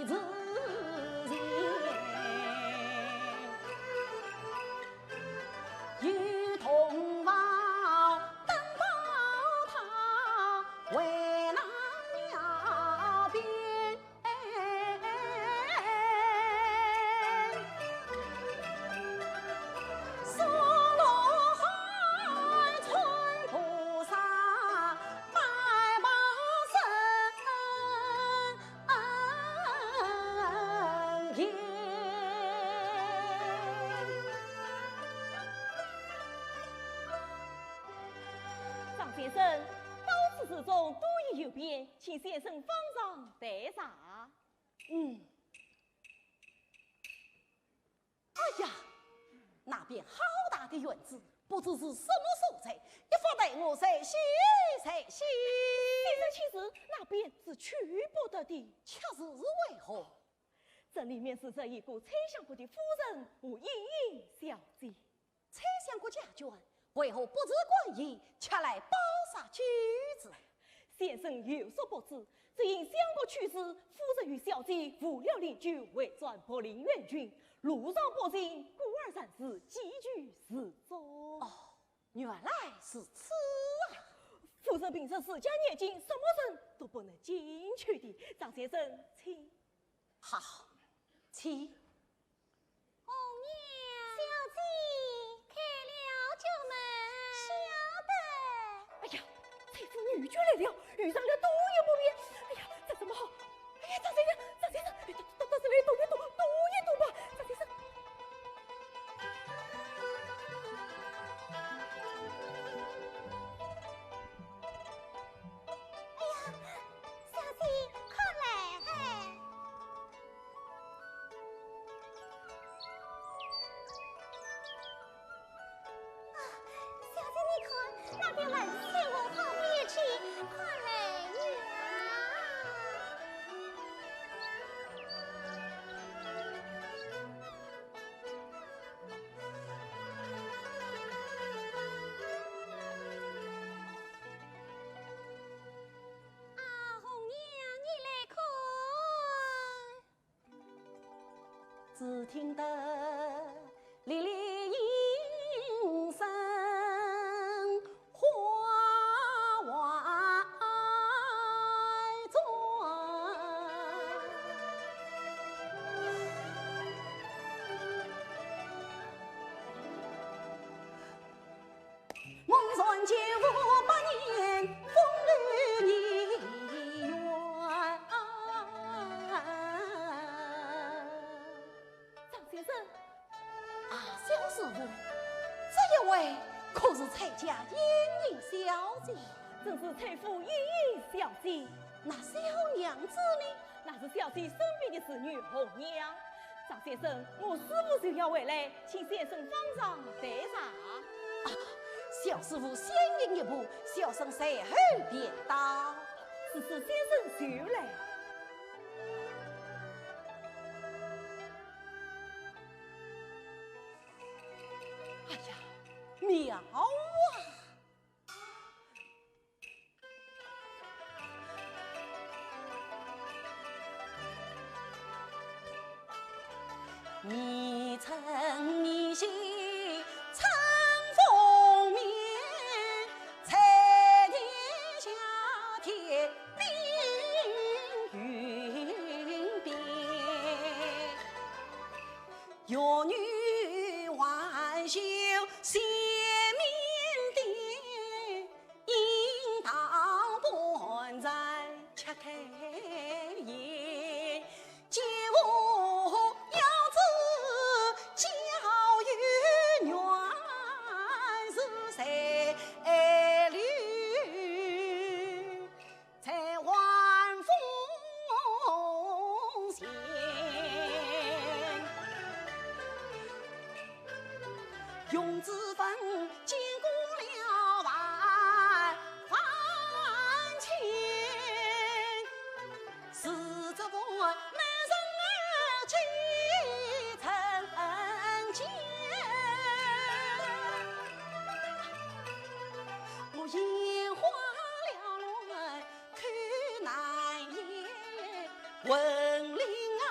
自然，与同胞登报他为那鸟边。先生，到此之中多疑有变，请先生方丈代查。哎呀，那边好大的院子，不知是什么所在，一副对我才喜才喜。先生其实那边是去不得的，恰是为何？这里面是这一个猜想过的夫人和莹莹小姐。猜想过家眷，为何不知官意，却来包杀举子？先生有所不知，只因相国去世，夫人与小姐无了邻居，为转柏林援军，路上百姓孤儿战士几句失踪。哦，原来是此啊！夫人平生世家年轻，什么人都不能进去的。张先生，请。好，请。红娘，小姐开了酒门，哎呀，财夫女眷来了，遇上了多也不便。哎呀，这怎么好？哎呀，张先生，到这里躲一躲吧，张先生。哎呀，小姐快来！小姐你看，那边门前我好不一去，快来呀！啊，红娘你来看。只听得哩哩应声，花外转。梦传958年，风雨一远。张先生，啊，小师傅，这一位可是蔡家英英小姐？正是财夫莹莹小姐。那小娘子呢？那是小姐身边的侍女红娘。张先生，我师傅就要回来，请先生方丈代查。啊，小师傅先行一步，小生随后便到。此时先生就来。哎呀，妙啊！你曾你心藏风面，彩天下天冰云边，玉女挽袖谢面殿，应当本在吃开颜，借我要子教育原是谁侣，才还风险。用子分经过了万番千，是这我男人儿几曾见？我眼花缭乱看难言，闻令儿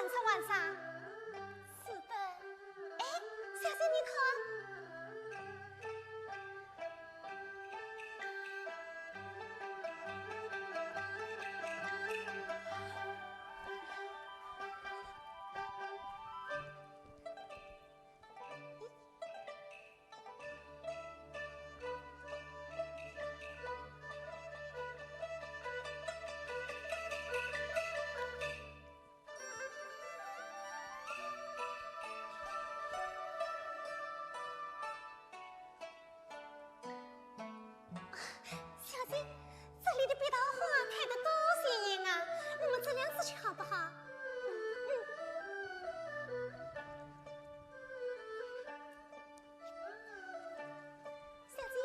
晚上晚上。是的，哎，小姐你看。小姐，这里的百合花开得多鲜艳啊！我们这两次去好不好？小姐，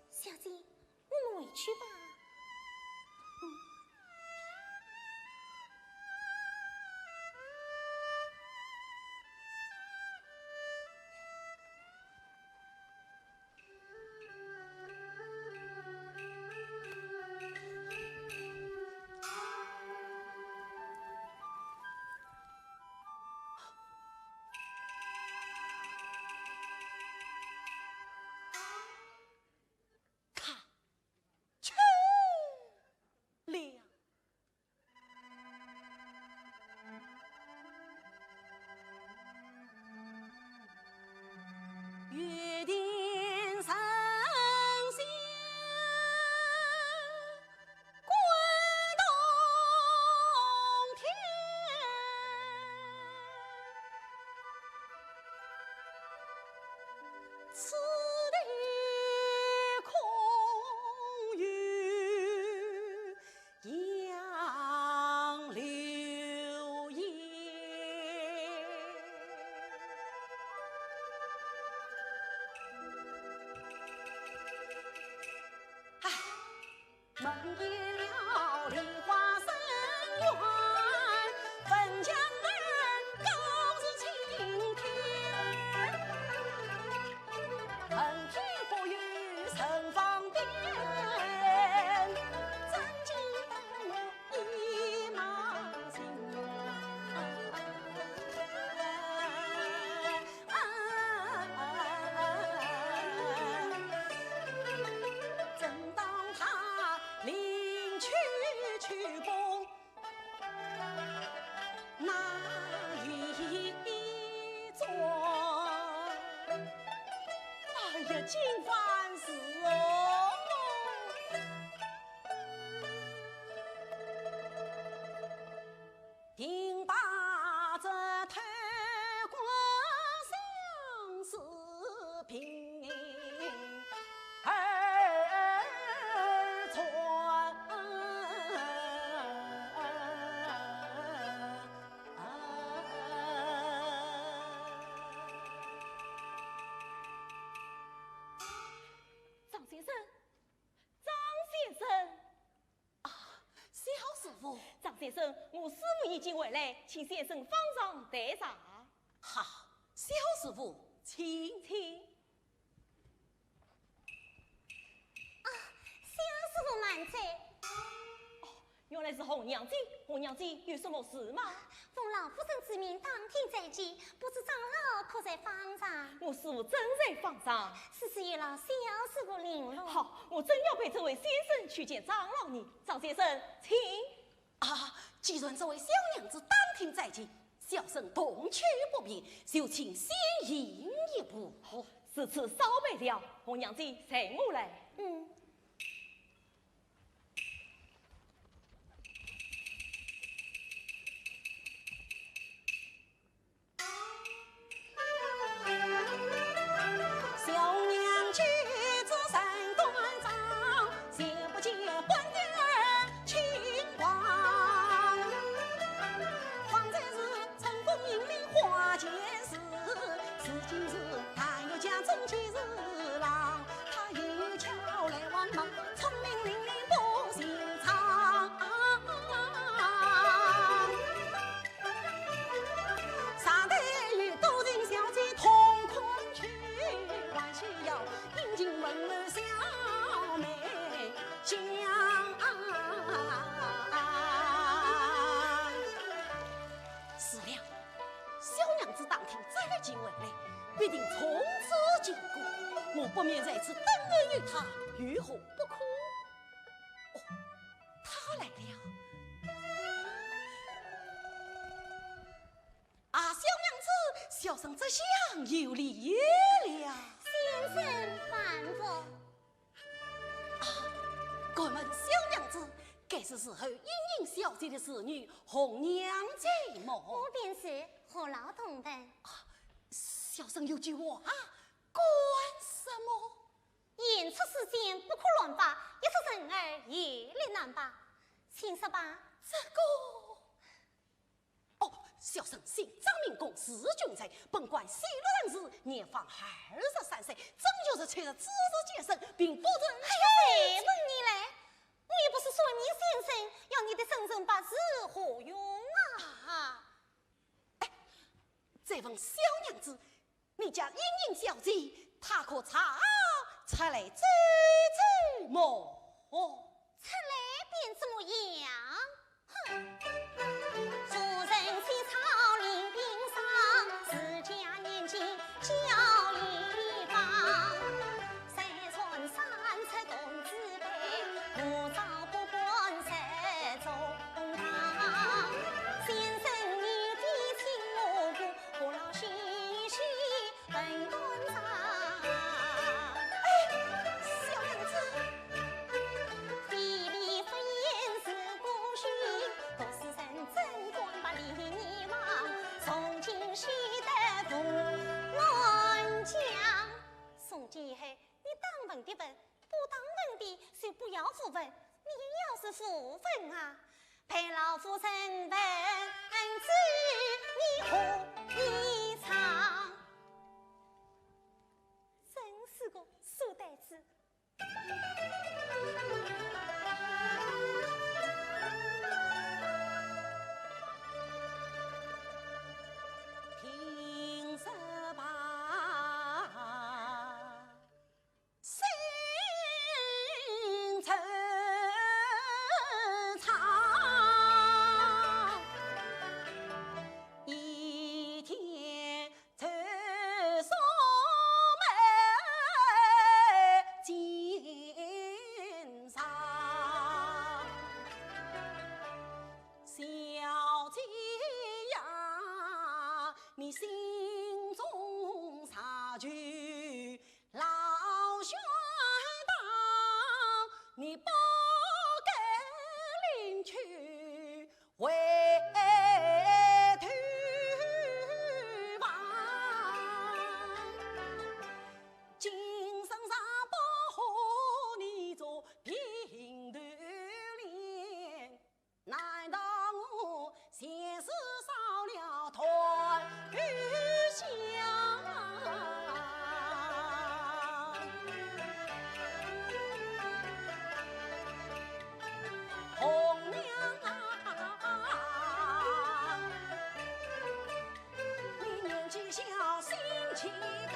小姐，我们回去吧。约定生死，归冬天。此地空余杨柳叶。梦见了梨花深院，汾江儿高似青天，横天佛雨盛放边，真经等我一马行。正当他领去曲风那一桩，哎呀，尽凡事哦，定把这贪官相思平儿传。张先生，张先生，小师傅，张先生，我师母已经回来，请先生方丈待茶。好，小师傅，请。请。小师傅慢走。原来是红娘子，红娘子有什么事吗？奉老夫人之命，当庭在即，不知长老可在方丈？我师傅正在方丈。此事有劳小师傅领路。好，我正要陪这位先生去见长老呢。张先生，请。既然这位小娘子当庭在即，小生动去不便，就请先引一步。是此稍备了，红娘子随我来。小娘举止三端庄，先不见官儿清光。方才是乘风引领花间事，此今日但有家中吉日郎，他一巧来望忙，聪明伶俐不寻常。上台与多情小姐同空去，还需要引进娘子当天再进回来，必定从此禁锢，我不免在此等儿与他，如何不可？哦，他来了。啊，小娘子，小生这厢有礼了。先生慢坐。啊，敢问小娘子，该是时候应应小姐的侍女红娘在么？我便是，何劳同问？小生有句话，管什么？言出世间不可乱发，一出人儿也力难拔。请说吧。这个。哦，小生姓张明公，是俊才，本官西路人士，年方23岁，真就是缺了知识节省，并不准。谁问你来？我也不是说你先生，要你的生辰八字何用啊？哎，这问小娘子，你家英英小姐，她可查出来走走么？出来便怎么样？哼！夫人在草林边上，自家年纪较一方。三寸三尺公子辈，无照不管十中堂。先生你的情我顾，何劳细细问端详。小娘子。非礼不言是故训，都是人真官把礼仪忘，从今须得服乱讲。宋继海，你当问的问，不当问的就不要复问。你要是复问啊，陪老夫身问知你何以偿？真是个书呆子。凭什么心惆怅？一天愁锁眉肩上，小姐呀，你心中啥句老悬当，你不给领去回头望，今生上不和你做平头恋，难道我前世少了团圆香？红娘啊，你年纪小，心气大，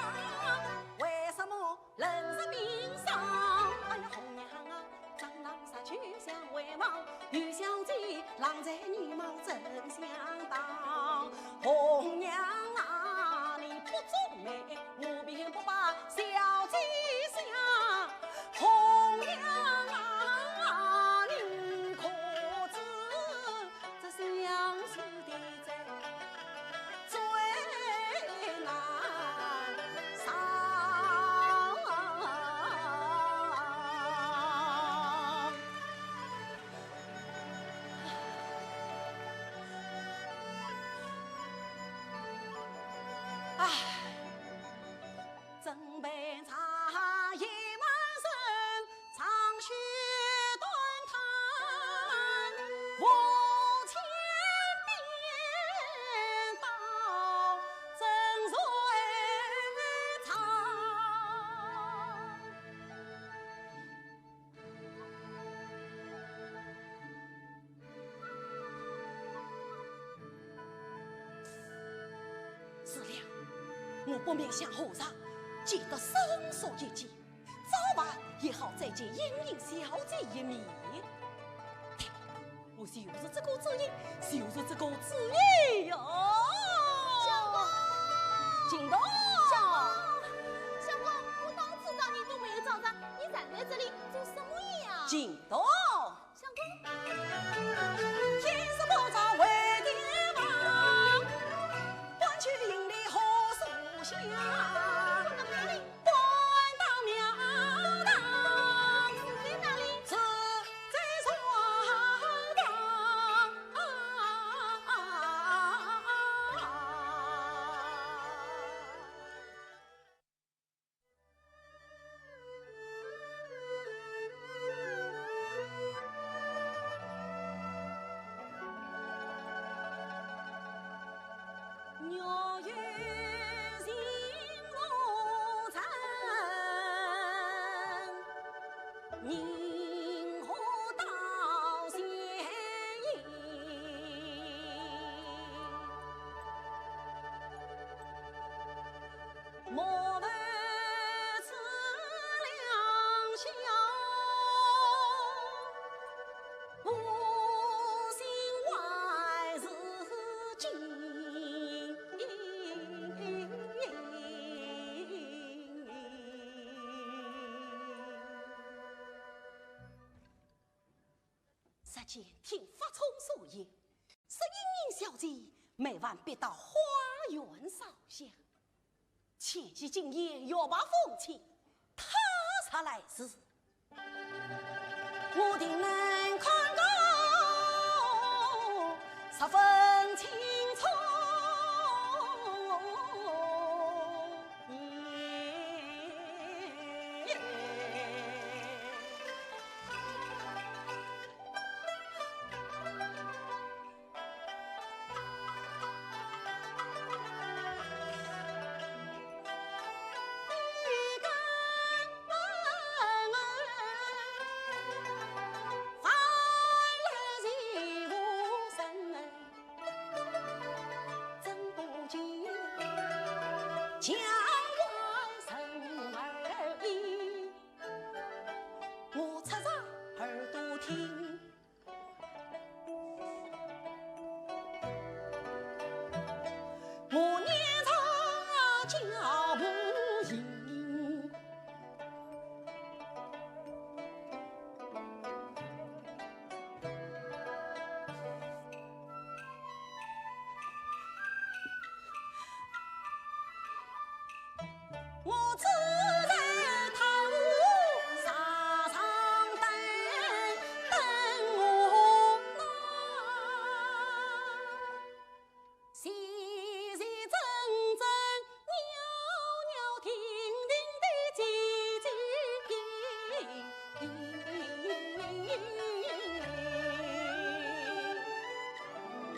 为什么人是冰上？哎呀，红娘啊，张郎杀去相为忙，玉小姐郎才女貌真相当。红娘啊，你不忠美，我便不把小姐想。红娘啊，你可知这相思的债最难偿？唉，斟杯茶一碗深，长吁短叹，无钱便道真瑞长。是了，我不免向和尚借得伸手一记，早晚也好再见英英小姐一面。我就是这个主意，就是这个主意哟。小公进洞。相公，天色不早为爹忙，官去营里何属下？官到庙堂，在哪里？是在床房。鸟语心如尘，银河道相迎。莫问此两小，无心外是情。只见听发聪所言，是英英小姐每晚必到花园烧香。前期经验若把风情，他才来时，我定能看到十分清楚。墙外生儿意，我侧着耳朵听，我念着脚步音，我只在堂屋上上等我来，细细真真袅袅婷婷的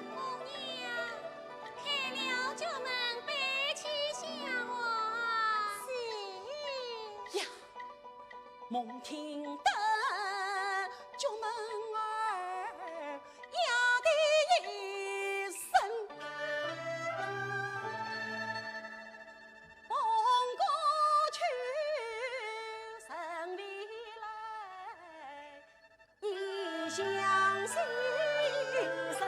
母娘开了酒门，背起向我。呀，梦听得就门儿呀的一声，蹦过去城里来，一相心声。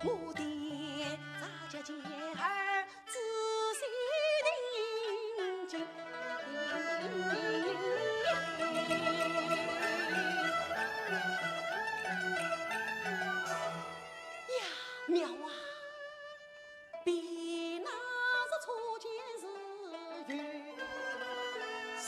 我的大姐姐儿仔细听经，呀妙啊！比那是初见日月细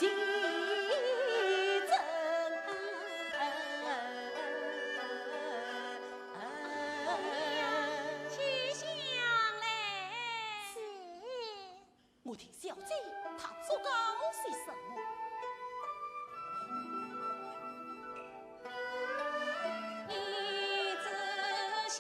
我听小姐她做高些什么？一直想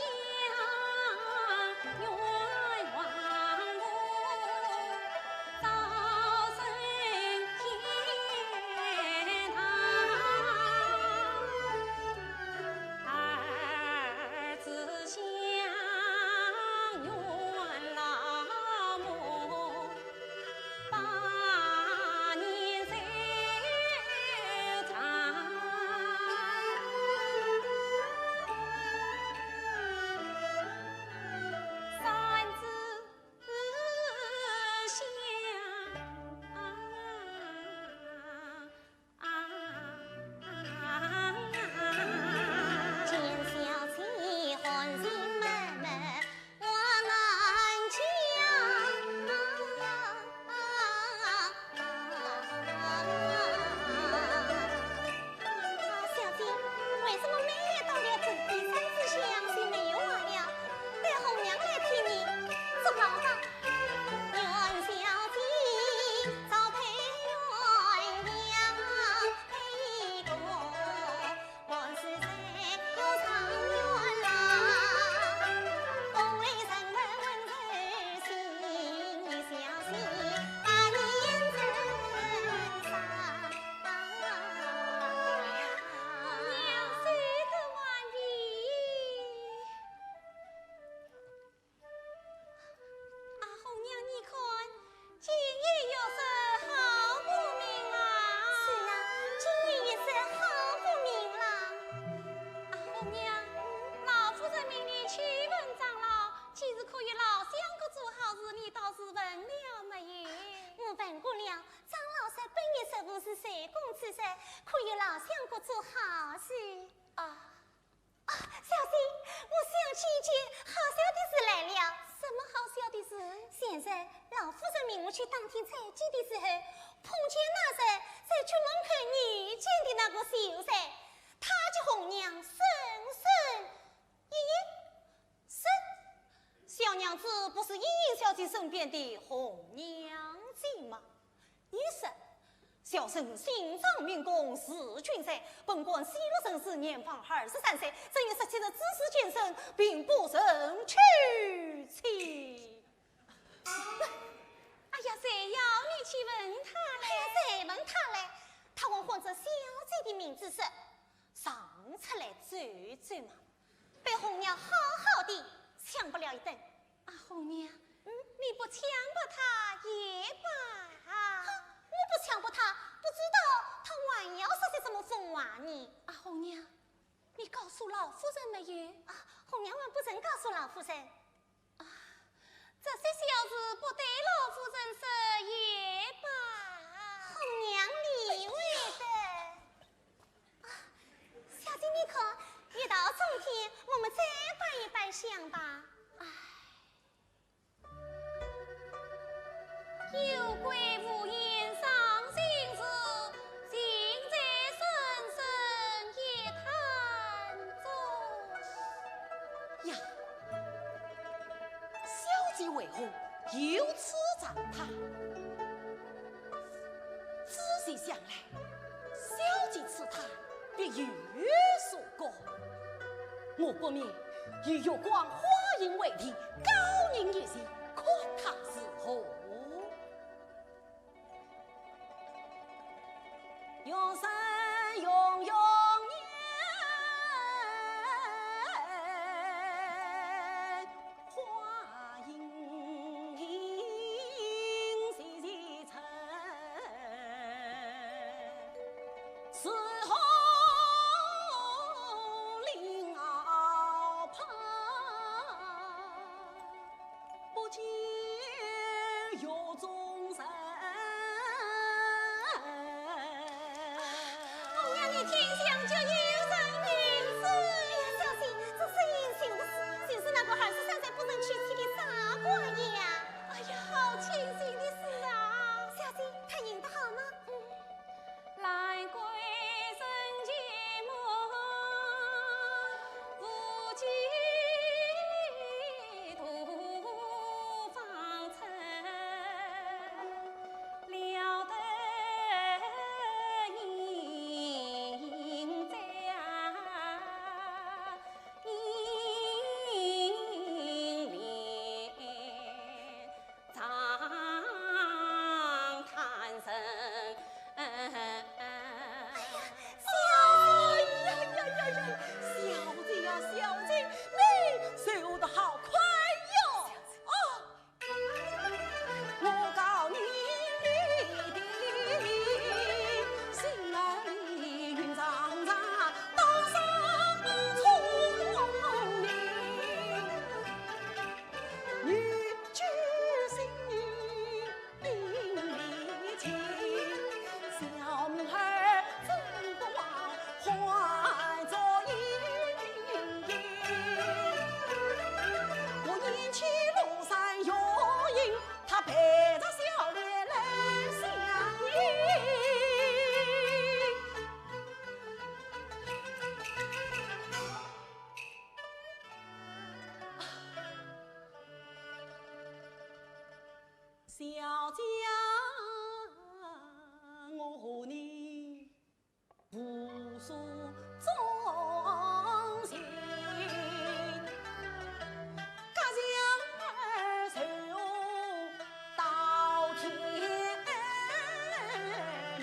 想过做好事小姐，我想起一件好笑的事来了。什么好笑的事？现在老夫人命我去当天采集的时候，碰见那日在出门口遇见的那个秀才，他的红娘深小娘子不是依依小姐身边的红娘子吗？一是小生心脏民工是俊才，本官西路生时年方23岁，正月17日知识健身，并不曾娶妻。哎呀，谁要你去问他嘞？谁问他嘞？他问唤着小姐的名字时，上出来转转嘛，被红娘好好的抢不了一顿。红娘，你不强迫他也罢。我不强迫他，不知道他还要说些什么疯话呢？红娘，你告诉老夫人没有？红娘我不曾告诉老夫人。这些小事不对老夫人说也罢。红娘理会的。小姐你看，一到春天，我们再摆一摆香吧。有贵无言伤心事，情在深深夜叹中。呀，小姐为何有此长叹？仔细想来，小姐此叹必有所过。我不免以月光花影为题，高人一席，看他是何？永生永永年，花影细细沉，此后林坳旁，不见有众生。天香就有人名字呀，小姐，这是英雄的事，就是那个23岁不能娶妻的傻瓜呀。哎呀，好庆幸的事啊！小姐，他演得好吗？来归身结盟，夫妻同方寸，了得。小姐，我和你不诉衷心，家乡儿守到天明。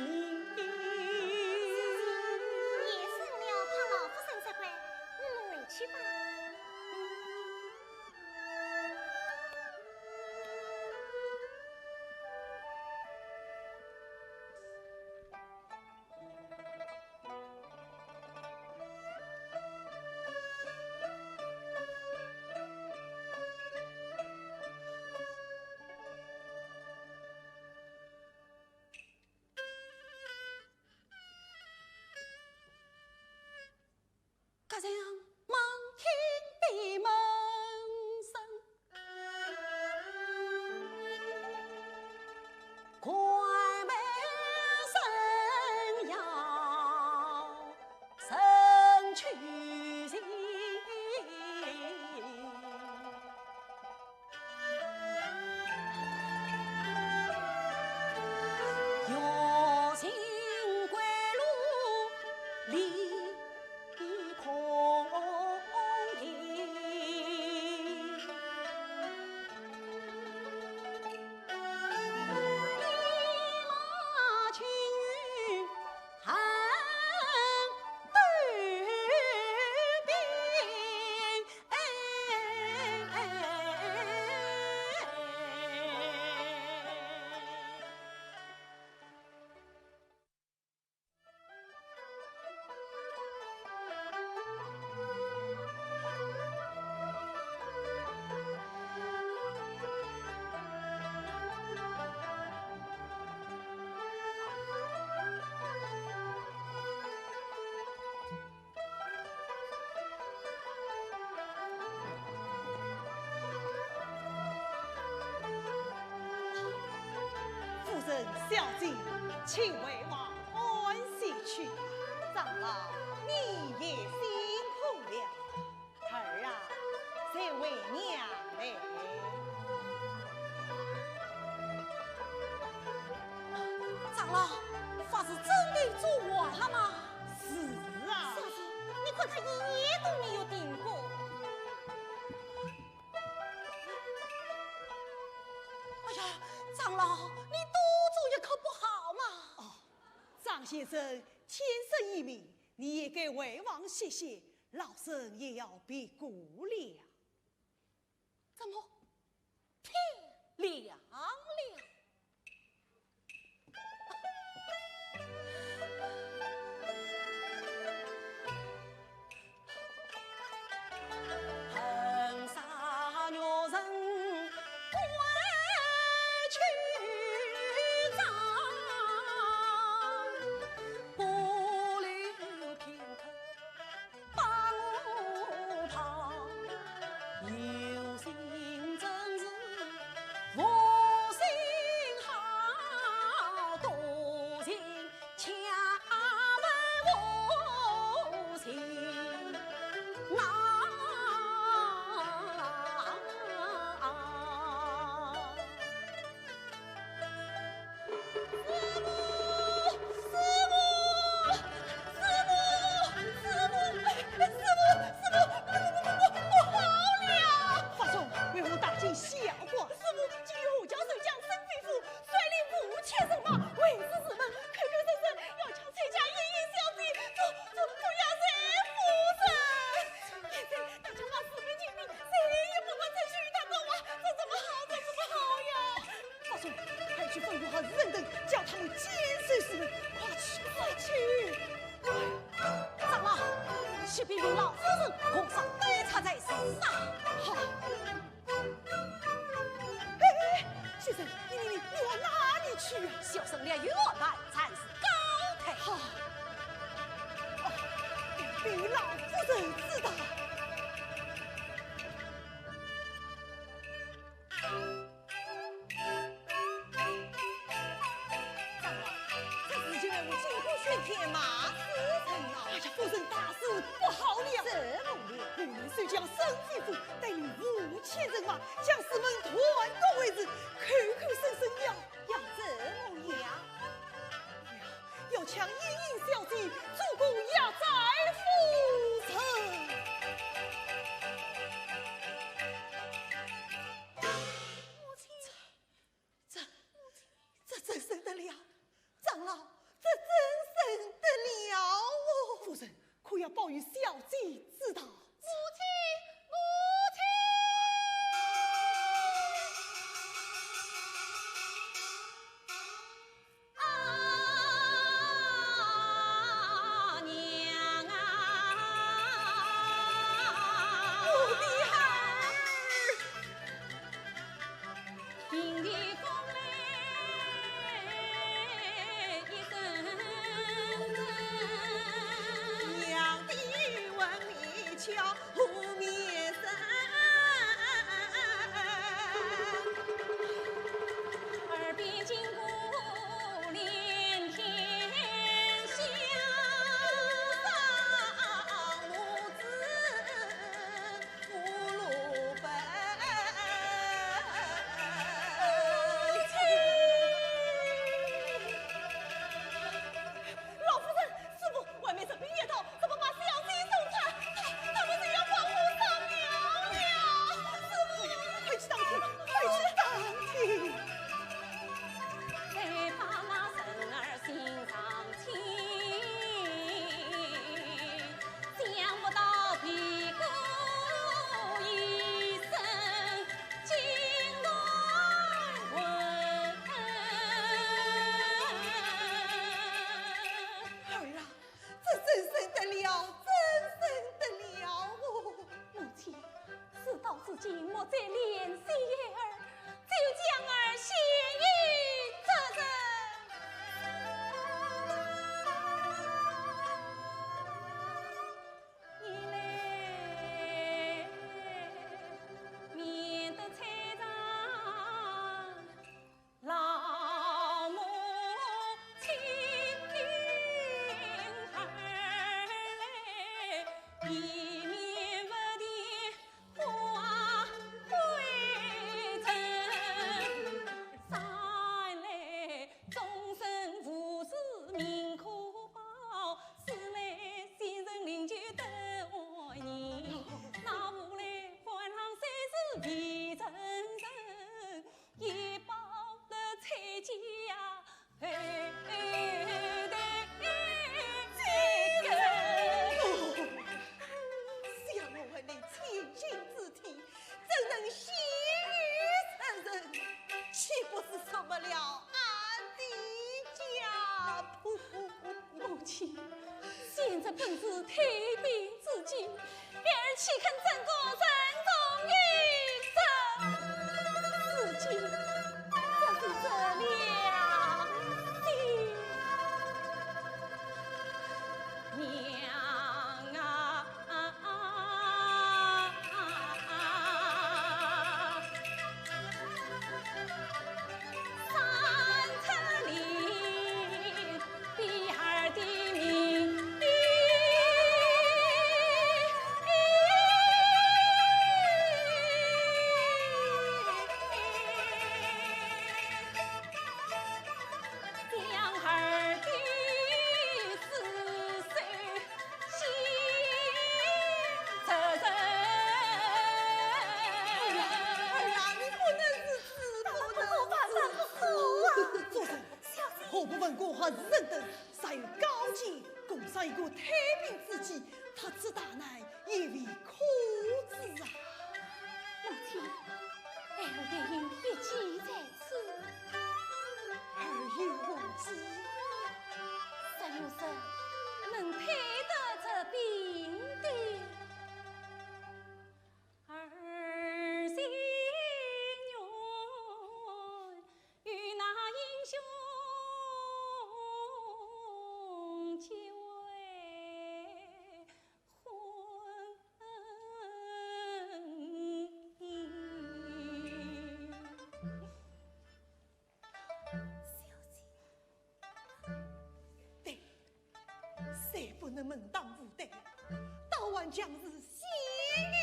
夜深了，怕老夫人责怪，我们回去吧。小姐，请为王安息去。长老，你也辛苦了。儿啊，这为娘嘞。长老，法子真的做完了吗？是啊。嫂子，你看他一夜都没有顶过。哎呀，长老，你多做也可不好嘛。张先生天生异命，你也给为王谢谢，老身也要别顾了。怎么天凉了？横沙女人归去长，不留片刻把我旁，有心真是无心好，多情恰问无情难。笑话，师傅，今日我家守将申飞夫率领5000人马围住寺门，口口声声要将崔家燕燕小姐做压寨夫人。现在大家把四面进兵，谁也不管程序与他走啊，这怎么好？这怎么好呀？大叔，快去吩咐好人等，叫他们坚守寺门，快去，快去！长老，去禀禀老夫人，皇上对他在身啊。好。先生，你往哪里去啊？小生连月半才是高抬。好，俾老夫人知道。长老，这是就为我金库选天马师承啊！哎呀，夫人大事不好了！怎么了？我们虽将申飞夫带领5000人马将师门团团围住，口口声声要怎么样？要抢燕燕小姐助攻压寨夫人。母亲，这真生得了，长老，这真生得了哦！夫人可要报与小姐知道。母亲。皮层层，一包的菜价，想我为你千金之体，怎能惜于生人？岂不是受不了俺的家谱？母亲，现在本是太平之际，然而岂肯真做人中一生？如今这是这良心。娘啊！三层里比儿的名利，将儿的思绪心责任。儿啊，你不能如此，不能如此！做人何不问过和人等，尚有高洁，共上一个太平之计，他之大难也未可知啊！母亲，儿的因一计在此，儿有无知，怎有生能配得这病的？儿心愿与那英雄结为婚。对，谁不能门当户对？早晚将是喜于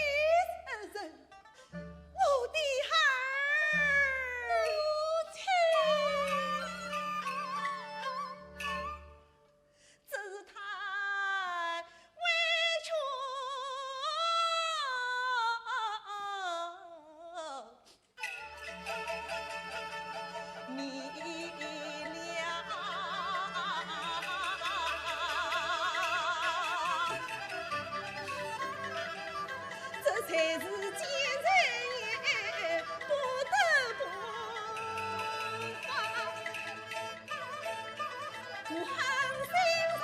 生人。我的孩儿，母亲，这是太委屈你了，这才是奸人也不得不放。我狠心上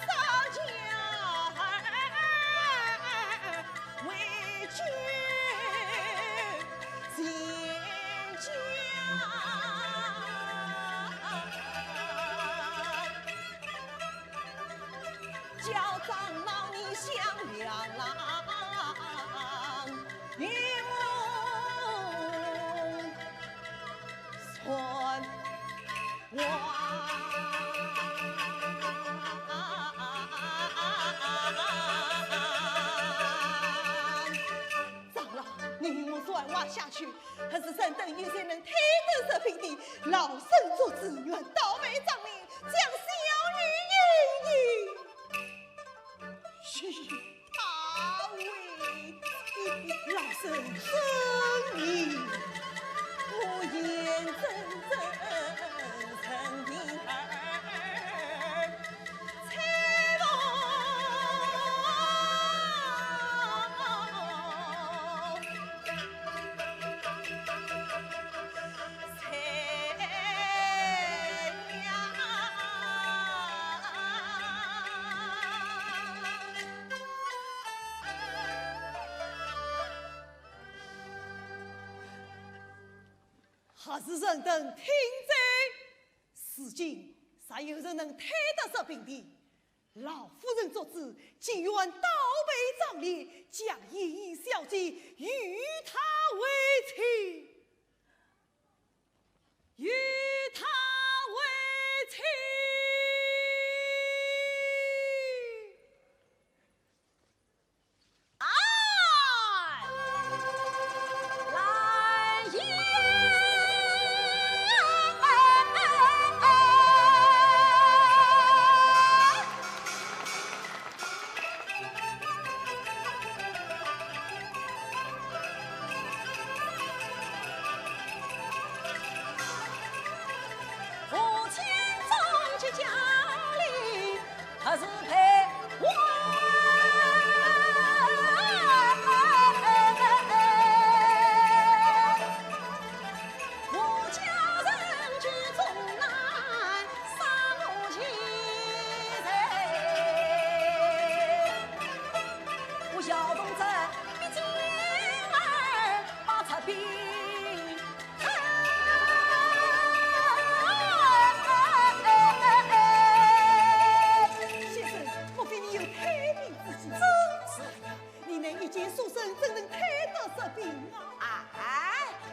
少家儿为君贤家，叫长老你想两郎与我存长老，你与我算话下去，还是生等有才能推得这平地，老身做志愿，倒背长领，将小女引与他为妻。老身生意，我眼睁睁成你儿才还是人等听在，如今尚有人能推得这病地？老夫人做主，竟愿倒背长练，将莹莹小姐与他为妻，与他为妻。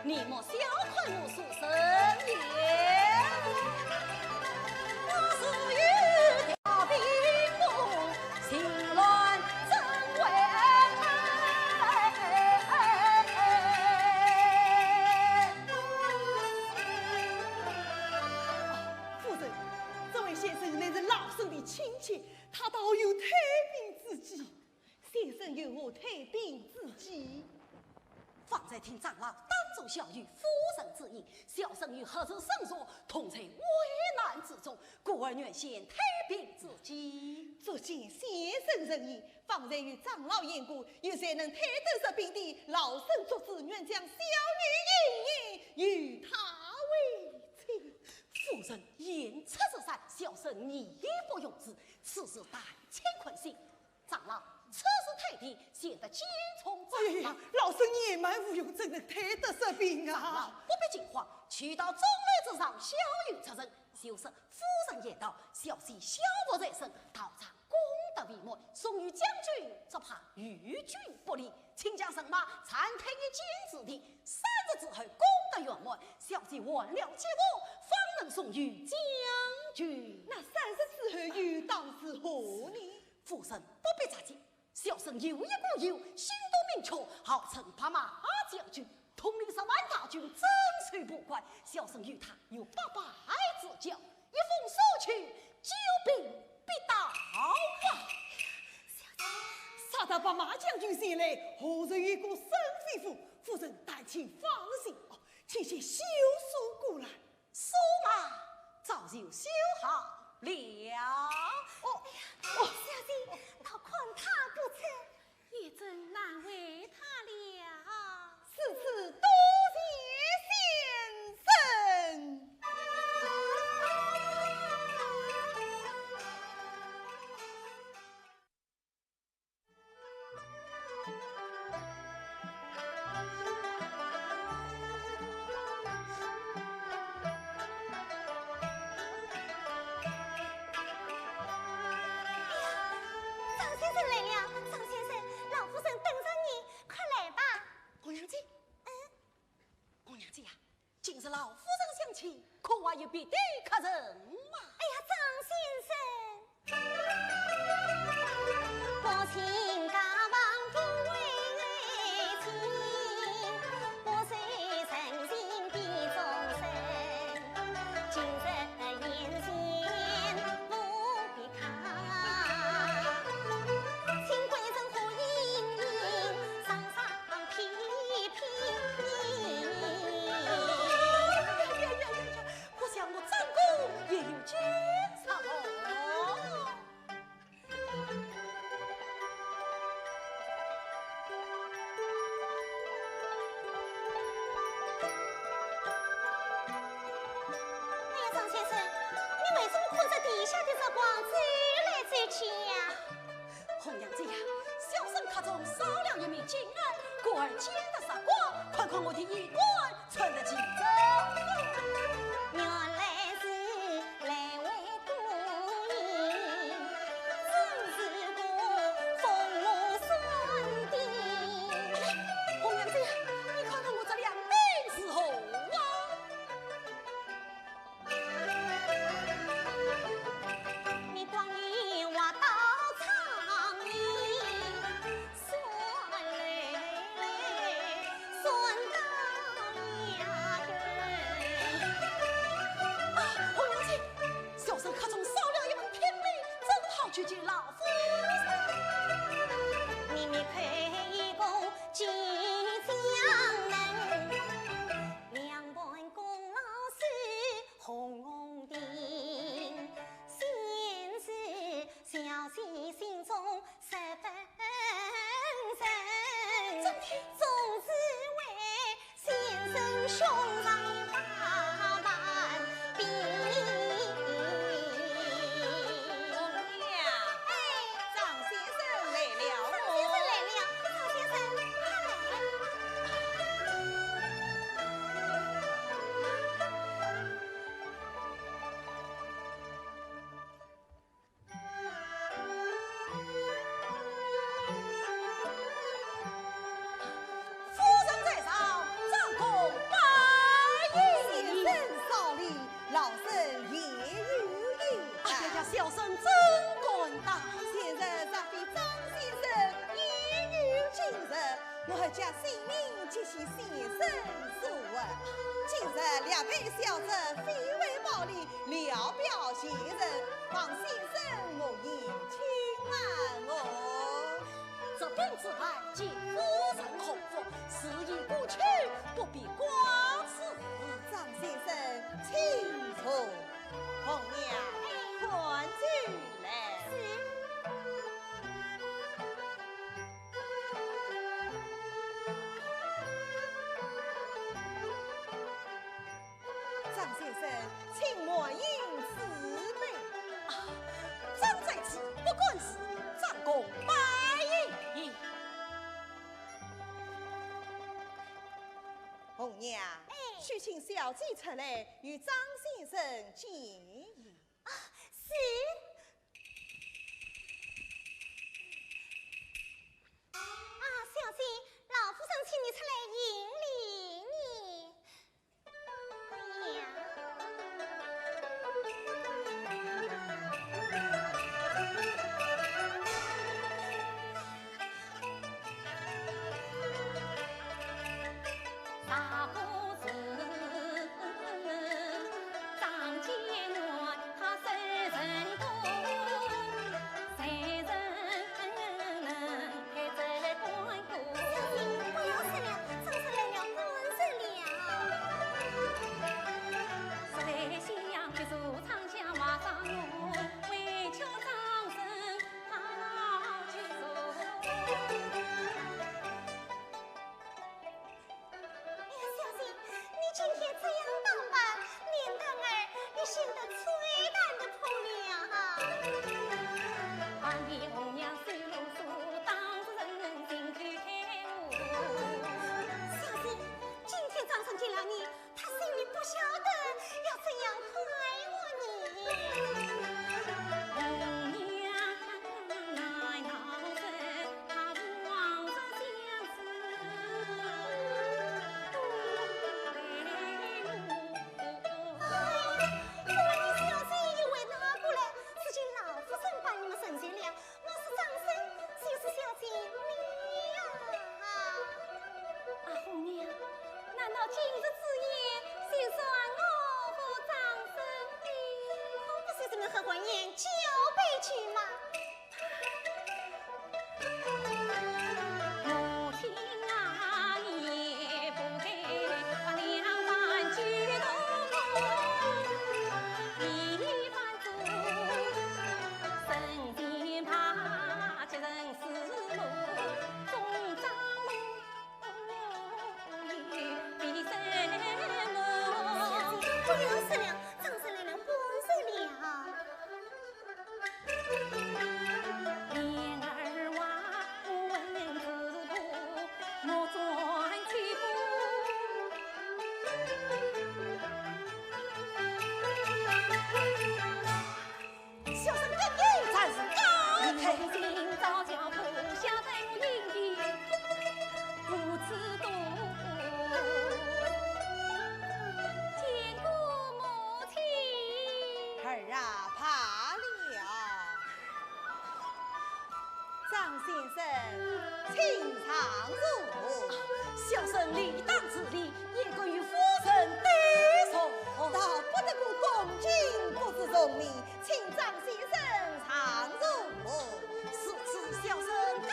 你莫小看我书生也。我是有条兵马，心乱怎为？夫人，这位先生乃是老身的亲戚，他倒有退兵之计。先生有何退兵之计？方才听长老当众小语夫人之言，小生与何子生说，同在危难之中，故而愿献退兵之计。足见先生仁义，方才与长老言过，有谁能退得这兵的，老身做主愿将小女一与他为妻。夫人言出之善，小生义不容辞，此事但请宽心。长老，此事太低，显得奸从长哎呀，老身野蛮无用，怎能退得这兵长老啊？不必惊慌，去到中垒之上，小有出人。就是夫人言道，小婿小伯在身，道场功德为末，送与将军，只怕与君不利。请将神马暂退一监之地，3日之后功德圆满，小婿完了结果，方能送与将军。那30之后又当是何年？夫人不必着急，小生有一个有，心都明确，号称拍马将军，统领10万大军，征随不快。小生与他有800之交，一封书去，救兵必到啊！杀他把马将军先来，何人与过沈飞夫？夫人但请放心，请先修书过来。书马早就修好了。小姐，倒看他不成，也真难为他了。此次多谢先生。今日老夫人相亲，可还有别的客人吗？哎呀，张先生，我请家王不为亲，我虽诚心比众生，今日眼前不必看，请贵人和盈盈上上批评。我想我张公也有捐赏哦。哎呀，张先生，你为什么困在地下的日光走来走去呀？红娘子呀，小生卡中少了一枚金儿，故而见得杀光，看看我的衣冠穿得几针。原来是来为孤影，真是个风魔双丁。红娘子呀，你看看我这两背是何啊？你光与我到场里，说来算到两个。日两位小姐非为暴力，聊表现人，望先生莫言轻慢我。这病之来，既夫人口服，事已过去，不必光此。张先生，请坐。红娘，款进来。张先生，请莫因此悲。张在此，不管是张公百亿。红娘，去请小姐出来与张先生见议。是。小姐，老夫人请你出来迎礼你。大姑子张建元，他生人多，谁人能开这关过？不要说了，真是来了本事了。谁想去สู่长江话上路，为求张生好去走。小姐，你今天这样打扮，脸蛋儿也显得璀璨的透亮。旁边红娘水如素，当时人心开开悟。小姐，今天张生见了你，他心里不晓得要怎样快活你。红娘那要生，她望着相思我问你小姐又为哪过来？只见老夫人把你们生下了，我是张生，就是小姐你呀。红娘，难道今日之夜就算我和张生的？可不是这么合婚宴交杯去吗？母亲啊，你不该把两番举动，一番做，身边怕接人思路，中张路比什么？不要说了，张生来了本事了。莲儿娃不问自苦，莫转去小生跟你才是高步。抬。今朝脚步下在我眼里，如此多。见过母亲。儿啊，怕了。张先生，请常坐。小生理当自理，也可与夫人对从。到不得不恭敬，不知从命，请张先生常坐。是此小生高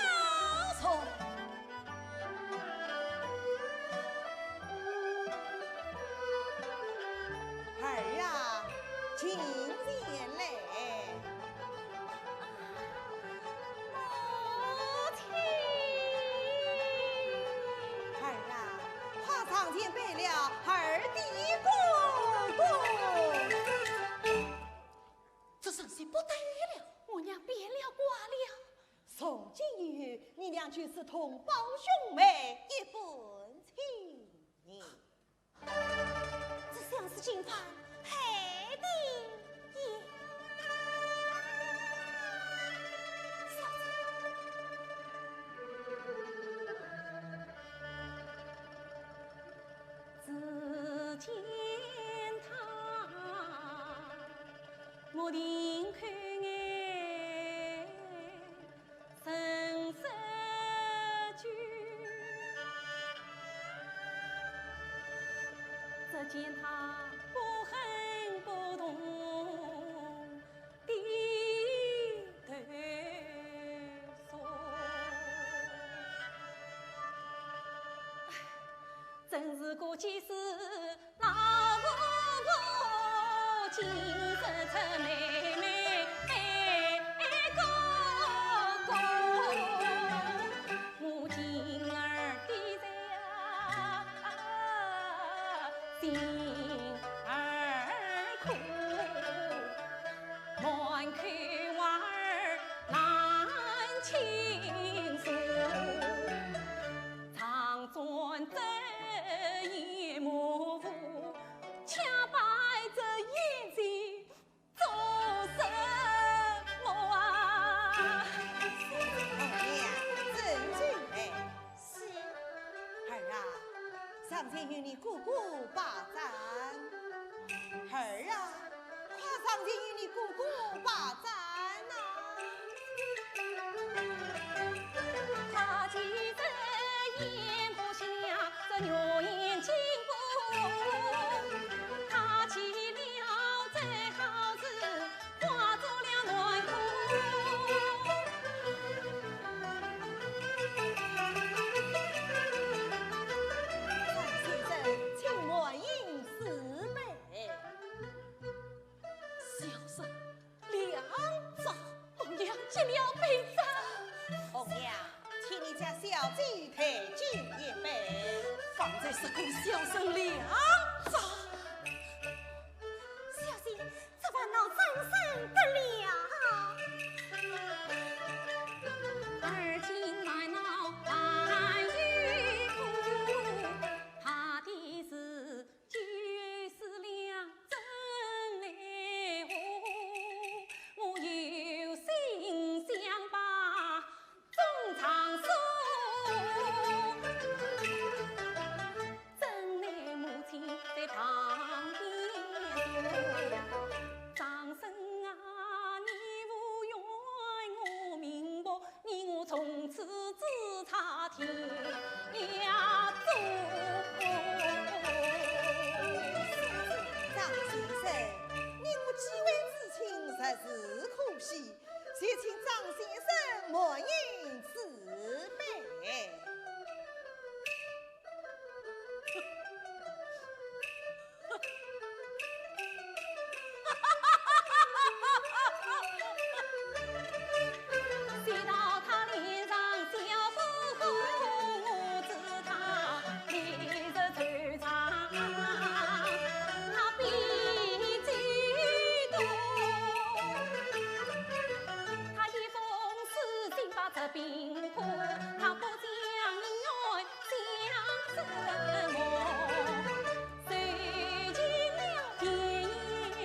从。儿啊，请前来。母亲，儿啊，他堂前备了儿的公公。这真是不得了，我娘变了卦了。从今以后，你俩就是同胞兄妹，一本情谊。这像是金发海的也。只见他我定看眼神色惧，这只见他不恨不动低头说，真是个几时老婆婆，今日出妹妹哥哥，我今儿的在心儿苦，满口话儿难倾诉，长转这一幕舞，恰摆着眼睛做什么啊？正经哎，是儿啊，上前与你姑姑把盏。儿啊，快上前与你姑姑把盏呐！他其实咽不下这牛眼睛骨，他起了这好事，化作了乱哭。张先生，请我饮4杯。小生两掌，红娘接了杯盏。红娘，请你家小姐抬酒一杯。方才是供小生两掌。小姐，这烦恼怎生得了？而今来闹还与苦，怕的是就是两真来话，我有心想把衷肠诉。真乃母亲在旁边说，张生啊，你无怨我明白，你我从此只差天涯走。张先生，你我几位知亲实是可惜，且请张先生莫饮4杯。见到他脸上笑呵呵，我知他脸色惆怅，他比激动，他一封私信把这病破，他不讲恩爱讲什么，受尽了便宜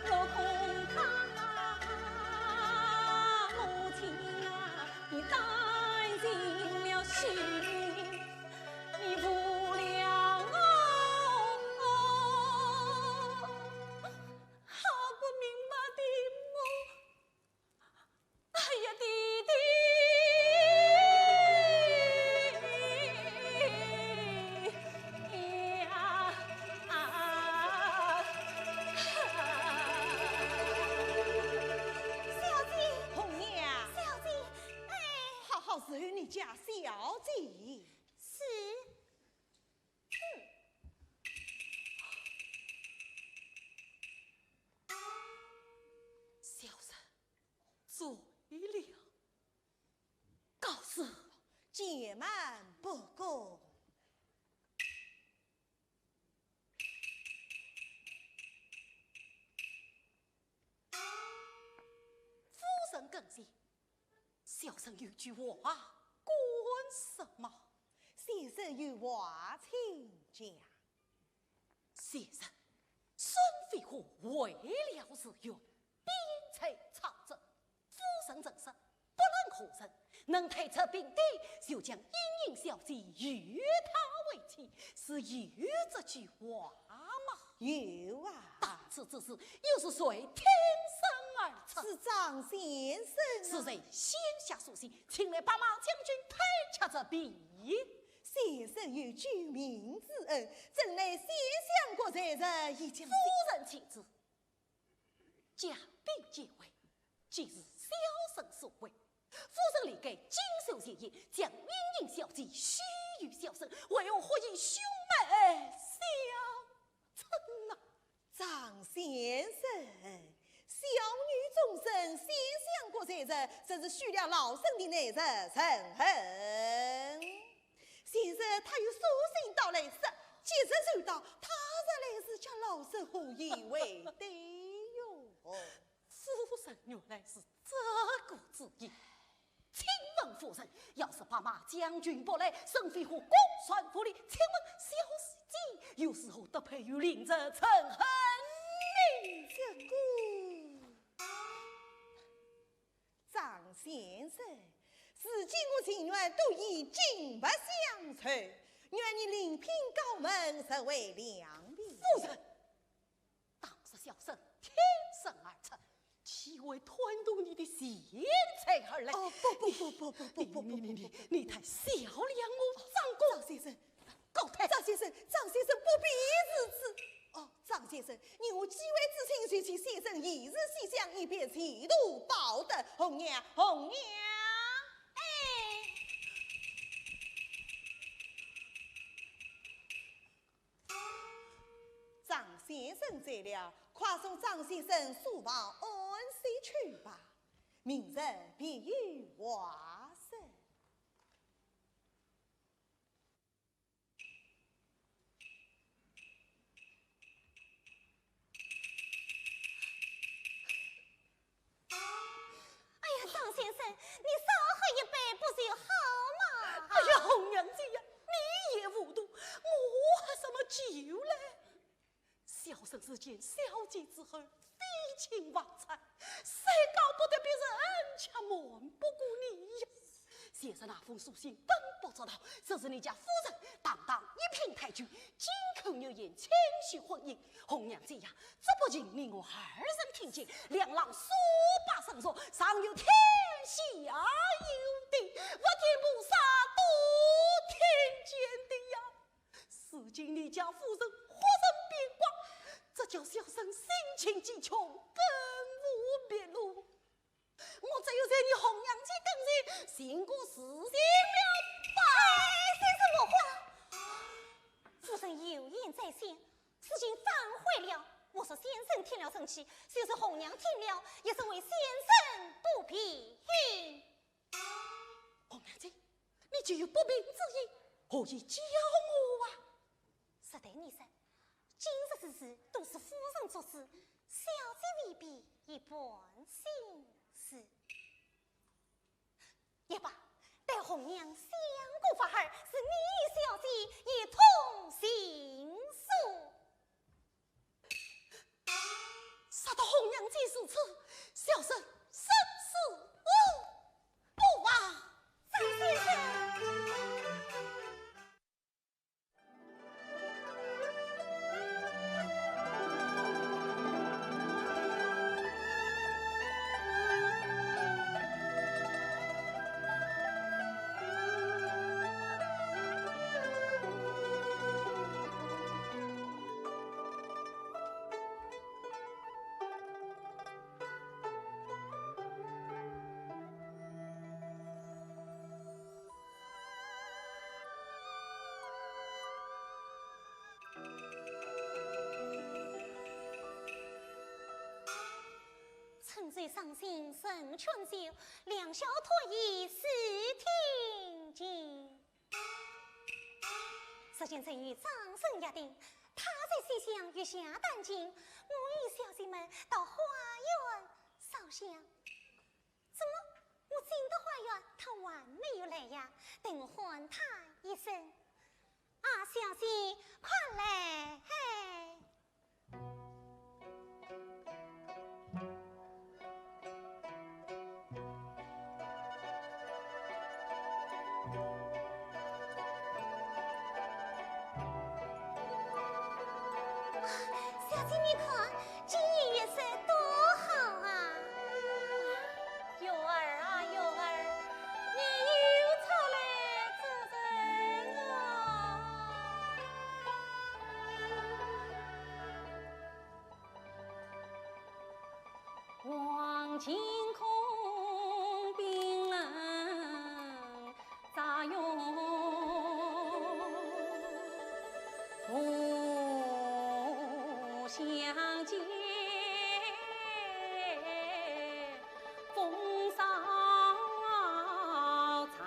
落空他。母亲啊，你担尽了心，你负了我，好不明白的我，哎呀，弟弟呀！小姐，红娘，小姐，哎，好好伺候你家小姐。是小生醉了，告辞。且慢不恭。夫人更见，小生有句话，管什么？先生有话请讲。先生，孙飞虎为了是愿边陲长征，夫人正是不能可忍，能推出兵敌，就将英英小姐与他为妻，是有这句话吗？有啊，当此之事，又是谁挺身而出？是张先生、是谁先下书信，请来帮忙将军推却这兵？先生有救命之恩，怎奈先相国在人已将夫人请旨，将兵结围，即是小生所为。夫人理该谨守协议，将英英小姐许于小生，为我何以兄妹相称啊？张先生，小女终身先相国在人，真是许了老身的内人陈恨。先生他有书信到来时，即日收到，他日来时将老身何以为对哟？夫人原来是这个主意。请问夫人，要是把马将军拨来，沈飞虎公传府里，请问小姐有时候得配于领着陈恨明？这个张先生，如今我情愿都已经不相凑，愿你另聘高门，实为良民。夫人，当时小生天生而成，岂为吞吐你的贤才而来？哦不，你太小量我张公。张先生，高抬，张先生不必如此。哦，张先生，你我几位之亲，随其先生一日西厢，以便前途报德。红娘，哎，张先生在了，快送张先生书房安息去吧，明日便有华生。哎呀，张先生，你少喝一杯不是有好吗？哎呀，红娘姐呀，你也无度，我喝什么酒嘞？小生是见小姐之后非情忘财，谁搞不得别人恩且瞒不过你呀？先生那封书信本不知道，这是你家夫人堂堂一品太君，金口牛言谦虚婚姻。红娘姐呀，这不仅令我二人听见，两郎说罢声说，上有天下有地，我天菩萨都听见的呀。如今你家夫人忽然变卦，这叫小生心情极穷，更无别路。我只有在你红娘姐跟前行过实行了吧。先生莫慌，夫人有言在先，事情反悔了。我说先生听了生气，就是红娘听了，也是为先生不平。红娘姐，你就有不明之意，何以教我啊？实对你说，今日之事都是夫人做事，小姐未必一般心思。也罢，待红娘相顾法儿，是你小姐一同行诉。杀到红娘姐如此，小生生死不忘。张先生。趁醉伤心胜春酒，两小托衣视听经。只见正与张生约定，他在西厢月下丹经，我与小姐们到花园烧香。怎么我进到花园，他还没有来呀？等我唤他一声，啊，小姐快来！小姐，你看这月色多好啊！幼儿啊，幼儿，你又出来做什么？晴空冰冷咋用？不相见，风骚残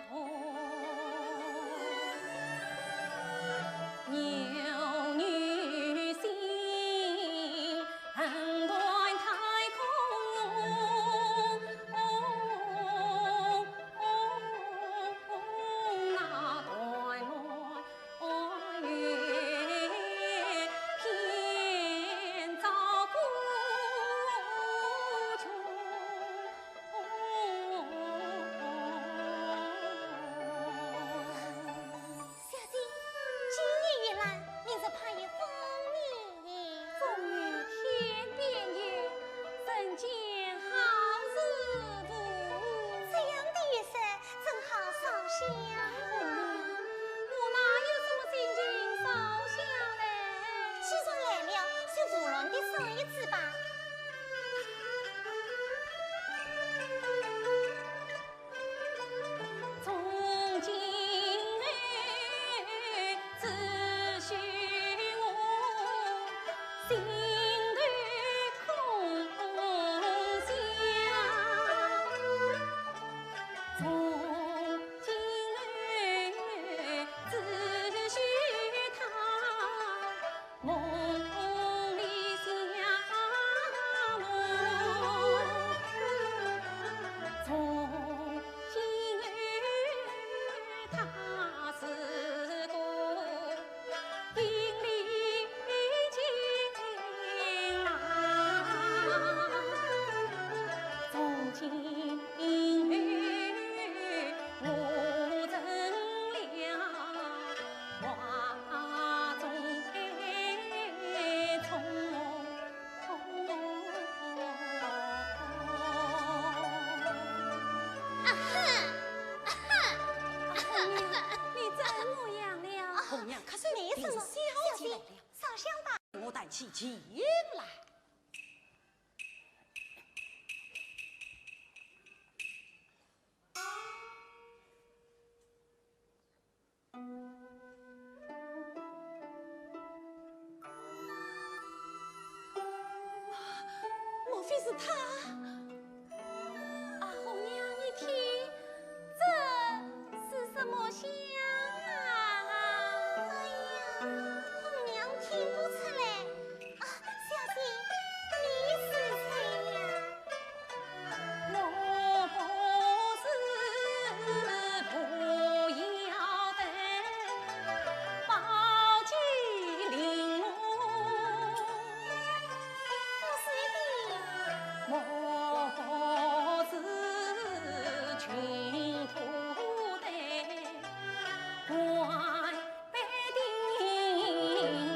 红。牛女心，横断太空。那段来月偏照孤穷。小姐，今夜月来，你是怕有风雨？风雨天边有，人间好日不？这样的月色正好烧香。我哪有什么心情烧香嘞？既然来了，就如轮的烧一次吧。从今只许我心头空想。从今只许他梦里相逢。从今他是个英丽情郎，从今我成了花中爱虫。你怎么样了？红娘可是没什么，小小姐来了，姐烧香吧。我带起琴来。莫非是他？啊，红娘，你听，这是什么香啊？哎呀，红娘听不出来。啊，小姐，你是谁呀？我不是不要等，宝鸡玲珑。莫不是群土的怪北叮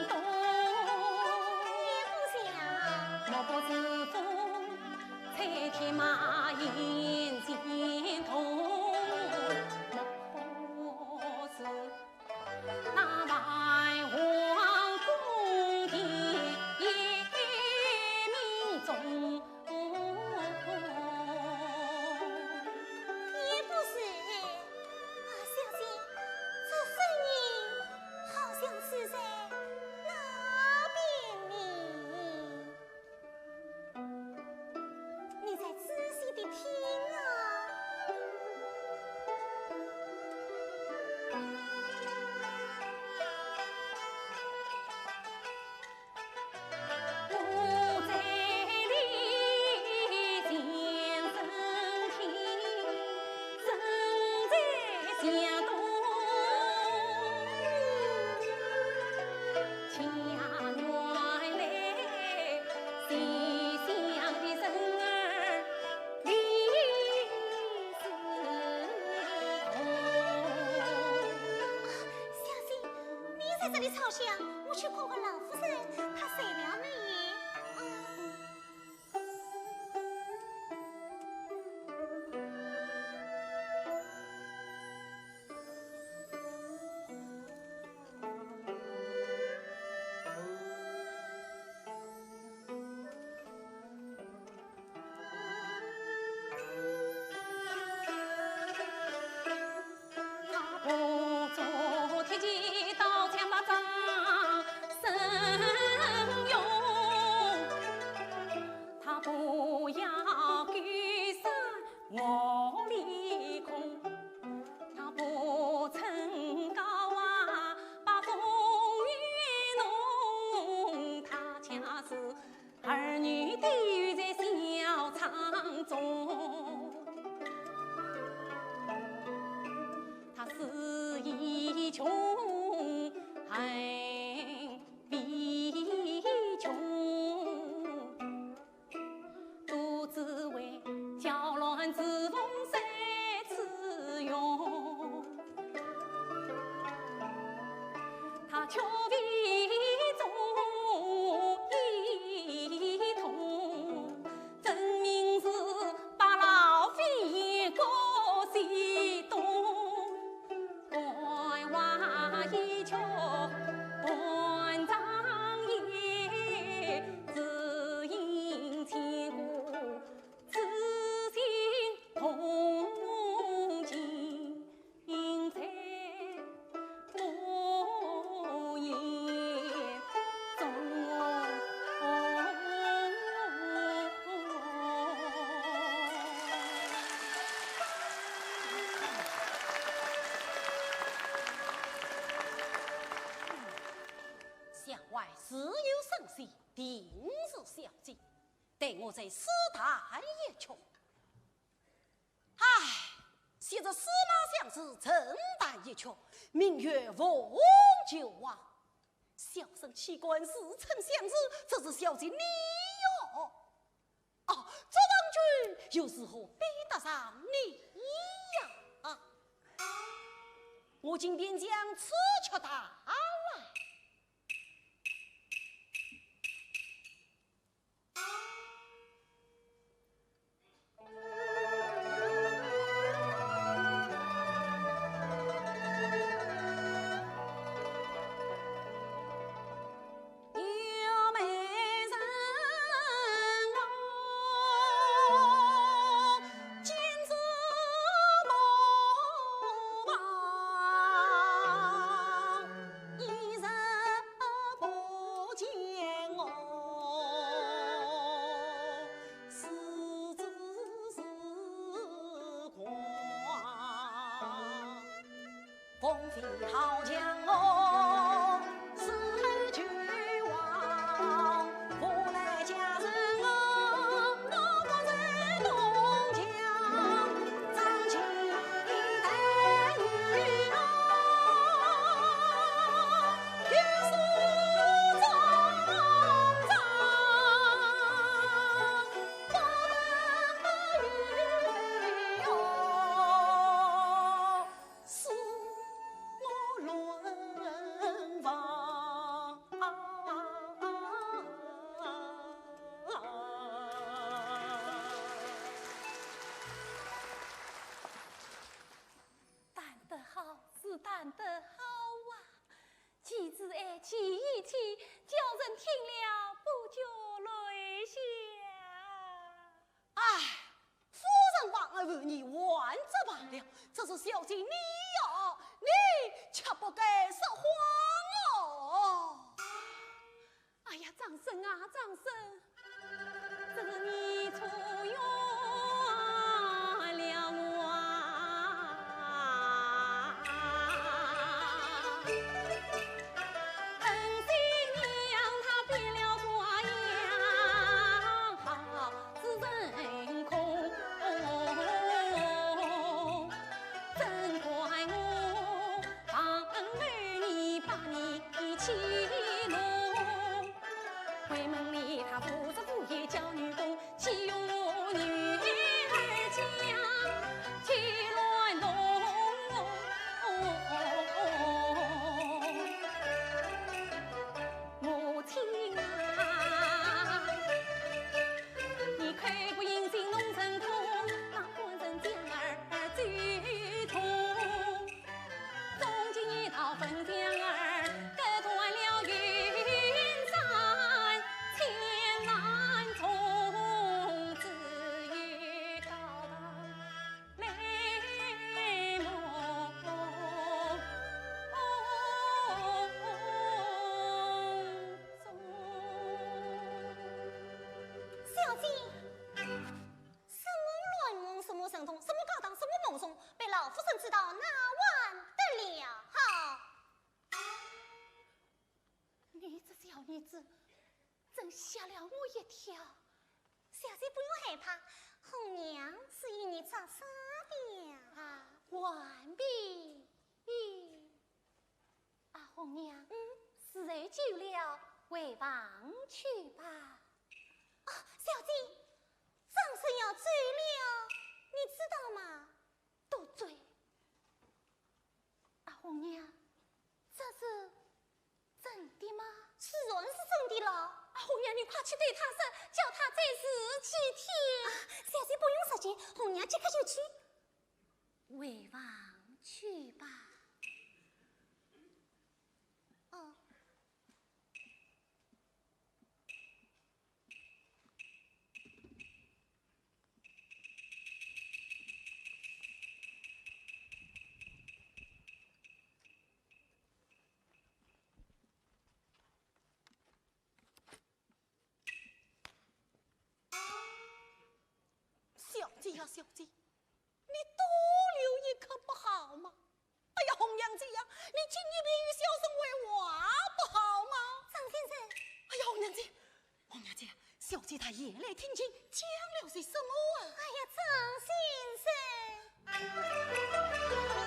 咚，莫不是风吹天马引心痛，莫不是那外皇宫的夜明钟。也不是。啊，小姐，这声音好像是在那边呢。你再仔细的听啊。我在里见身体，身在江东，墙外来细想的人儿离是痛。小姐，你在这里吵香，我去看看老夫人，她睡了没有？自有神仙，定是小姐，待我在斯坦也穷。唉，现在司马相是正旦一穷，明月无就亡。小生奇观似曾相识，这是小姐你哟。哦，左王君又是何比得上你呀？我今便将此曲打来。风飞好将哦，四海俱亡。无奈家人哦，我不在东江，张起待遇哦，玉树中长，不得与哟。论王，弹得好，是弹得好啊！妻子爱起一起，叫人听了不觉泪下。唉，夫人望而为你万责罢了，这是小姐你呀，你却不该说谎哦。哎呀，长生啊，长生，这个你错冤了我啊！恩新娘她变了瓜样，好是人空，真怪我放儿你把你欺弄。回门里他负责副业教女工，欺用我女儿家去乱弄。母亲啊，你可不应心弄成空，让官人将儿追痛。从今一道分将儿割断了云山。千万重，只有高堂泪蒙小姐，什么乱蒙，什么神通，什么高堂，什么梦中，被老夫人知道，哪完得了？你这小女子真吓了我一跳。小姐不用害怕，红娘是与你做啥的啊？完毕。红娘，时日久了，回房去吧。小姐，长孙要追了，你知道吗？都追。红娘，这是红娘，你快去对他说，叫他再试几天。小姐不用时间，红娘即刻就去。回房去吧。哦。小姐呀，小姐，你多留一刻不好吗？哎呀，红娘姐呀，你今夜别与小生为娃不好吗？张先生，哎呀，红娘姐，红娘姐呀，小姐她夜来听经，讲了些什么啊？哎呀，张先生，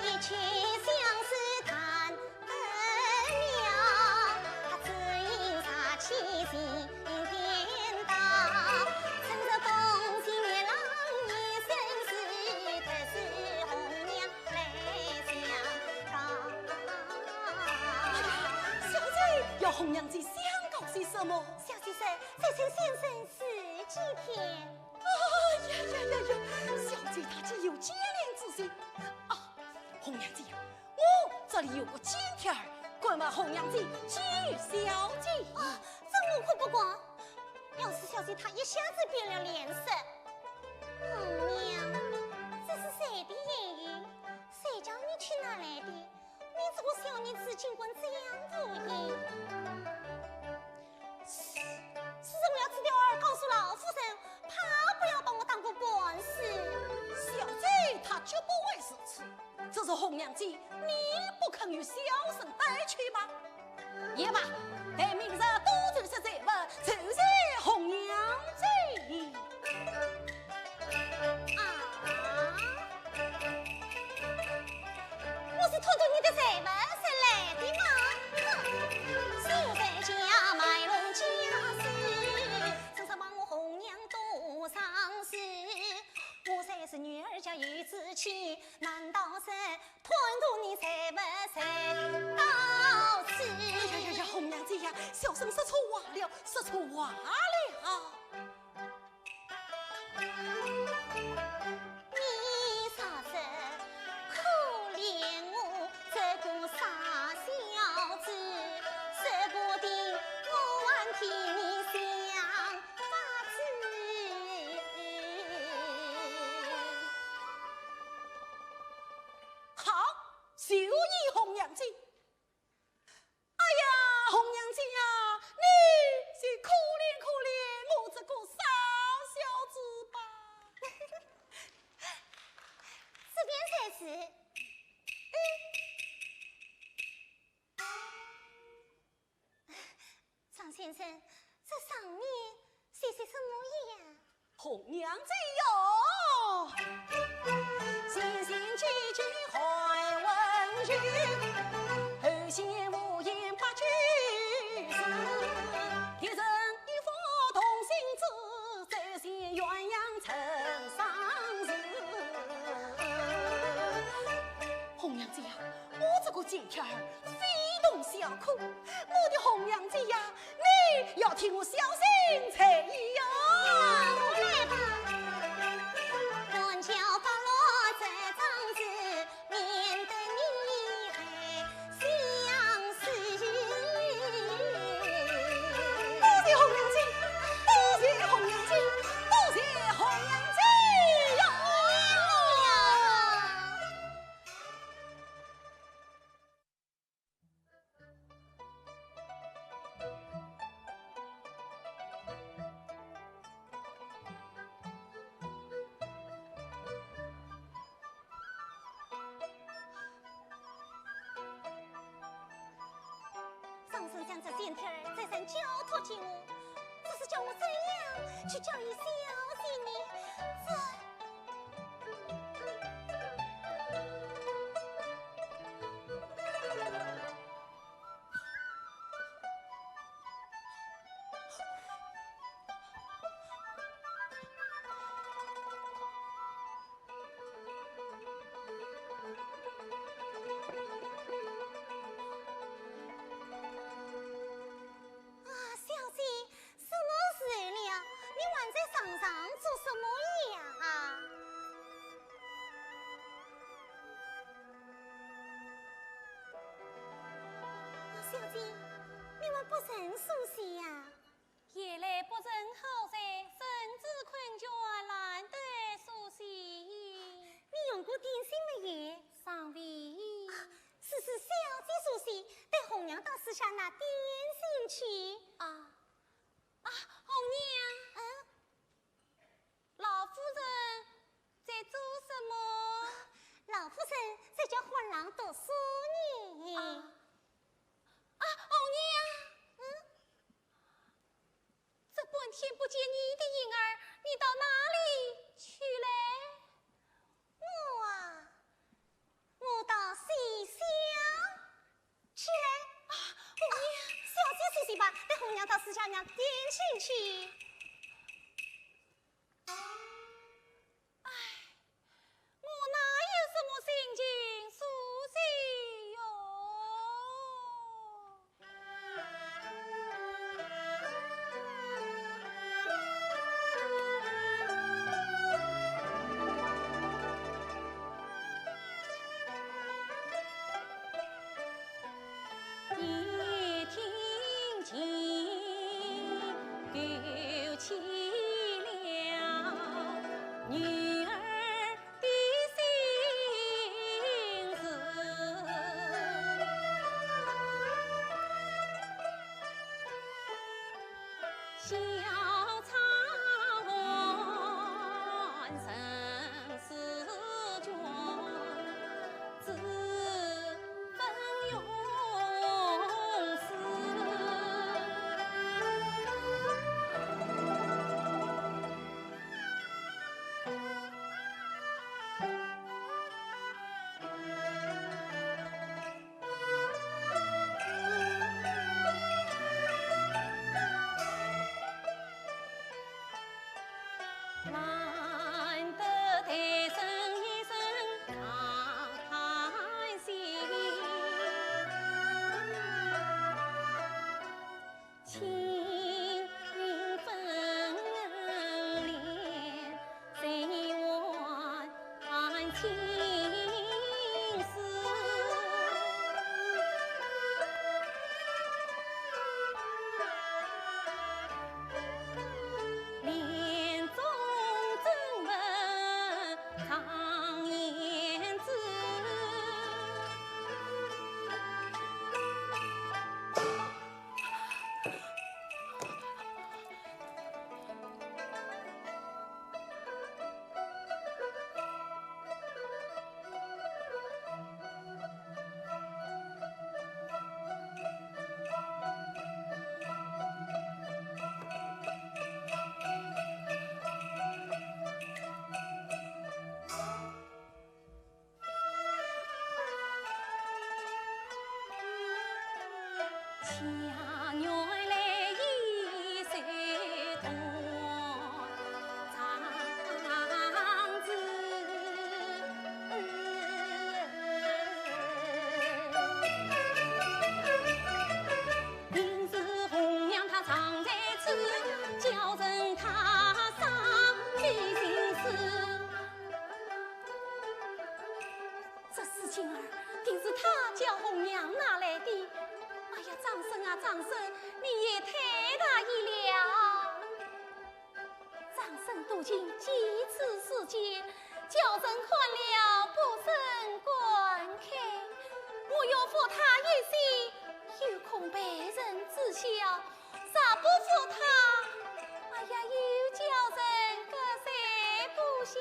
你却相思谈恩娘，他只因杀气心天大，趁着风心月郎一生事，特使红娘来相告。小姐要红娘姐相告些什么？小先生，再请先生试几天。哎呀呀呀呀！小姐她既有接连之心啊，红娘姐呀，我这里有个金条儿，管把红娘姐寄予小姐。啊，这我可不管。要是小姐她一下子变了脸色，红娘，这是谁的言语？谁叫你去哪来的？你这个小女子尽管这样无义。是我要辞掉儿，告诉老夫人，她不要把我当个官司。小姐她绝不会是此，这是红娘姐，你不肯与小生带去吗？也罢，待明日多做些财物，酬谢红娘姐。我是偷偷你的财物是来的吗？手在家卖弄家事，身上帮我红娘多伤事。我才是女儿家有志气，难道是贪图你财物才到此？哎呀呀，红娘姐呀，小生说错话了，说错话了。你啥子可怜我这个傻小子，舍不得我还替你想法子。好，就依红娘姐。哎呀，红娘姐呀，你是可怜可怜我这个傻小子吧。这边才是。张先生，这上面写些什么呀？红娘姐哟，先贤几句还问句，后贤无言八句诗。天生一夫同心志，再现鸳鸯成双日。红娘姐呀，我这个金条儿非同小可，我的红娘姐呀，你要替我小心才呀。来吧，论教法落这张子，免得你还相思。多谢红娘姐，多谢红娘姐，多谢红娘姐呀！上身将这线条儿再三交托给我，这是叫我怎样去教育小姐呢？啊，小姐，悉，你们不曾熟悉呀？夜来不成好在，甚至困倦难得熟悉。你用过点心没有？尚未。是小姐熟悉，带红娘到私下拿点心去。红娘，老夫人在做什么？老夫人在教婚郎读书呢。红娘，这半天不见你的影儿，你到哪里去了？我到西厢去了。红娘，小姐休息吧，带红娘到私下拿点心去。我哪有什么心情熟悉哟？一听见丢弃了女儿的心事，小茶碗生死卷，自分永死。难得抬身一声长叹息，情云分裂，谁还情丝？帘中正闻常言之，恰原来一岁多长子，平时红娘她常在此，叫人她伤尽心思。这事情儿定是他叫红娘拿来的。哎呀，张生啊，张生，你也太大意了！张生如今几次事件，叫人看了不胜感慨。我要负他一心，有恐被人知晓；啥不负他，哎呀，又叫人隔世不祥。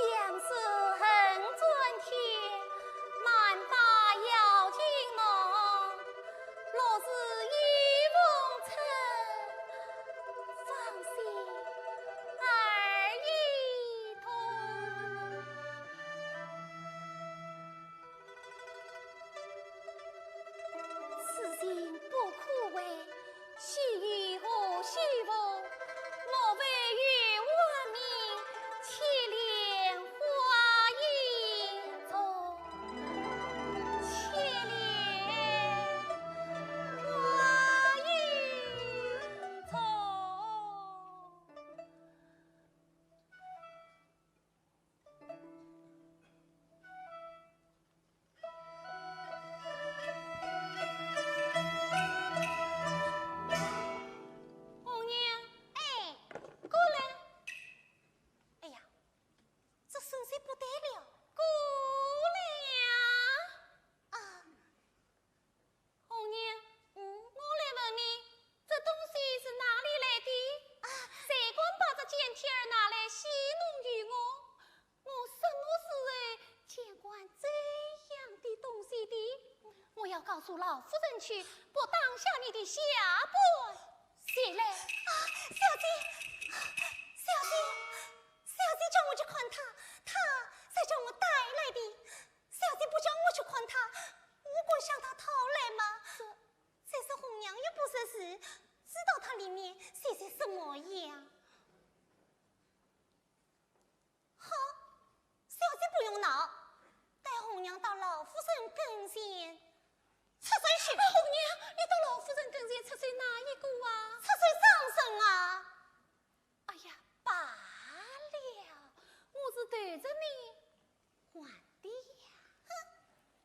相思恨转天，难把妖精梦。若是一梦成，芳心儿告诉老夫人去，不当下你的下本。谢嘞。小姐叫我去看他，他才叫我带来的。小姐不叫我去看他，我管向他讨来吗？这是红娘也不识事，知道他里面写些什么样。好，小姐不用闹，带红娘到老夫人跟前出水去。红娘，你到老夫人跟前出水哪一个啊？出水上身啊！哎呀，罢了，我是对着你。皇帝呀，哼，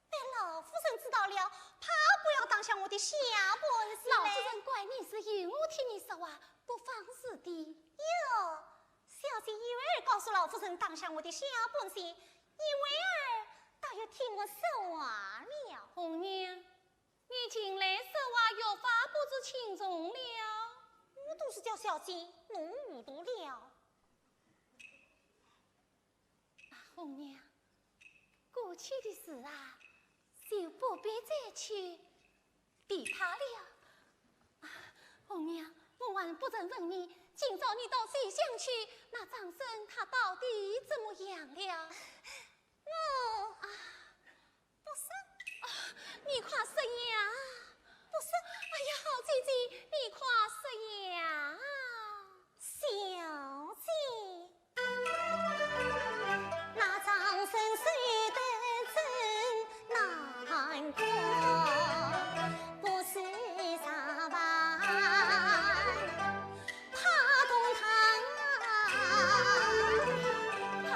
被老夫人知道了，怕不要当下我的下本事老夫人怪你是有我替你说话，不放肆的。哟，小姐以为儿告诉老夫人当下我的下本事，以为儿倒要替我说话了。红娘，你近来说话越发不知轻重了。我都是叫小姐弄糊涂了。红娘，过去的事啊，就不必再去提他了。红娘，我还不曾问你，今朝你到西厢去，那张生他到底怎么样了？我不是，你快说呀！不是，哎呀，好姐姐，你快说呀！小姐，那张生睡得真难过，不是啥吧？怕动他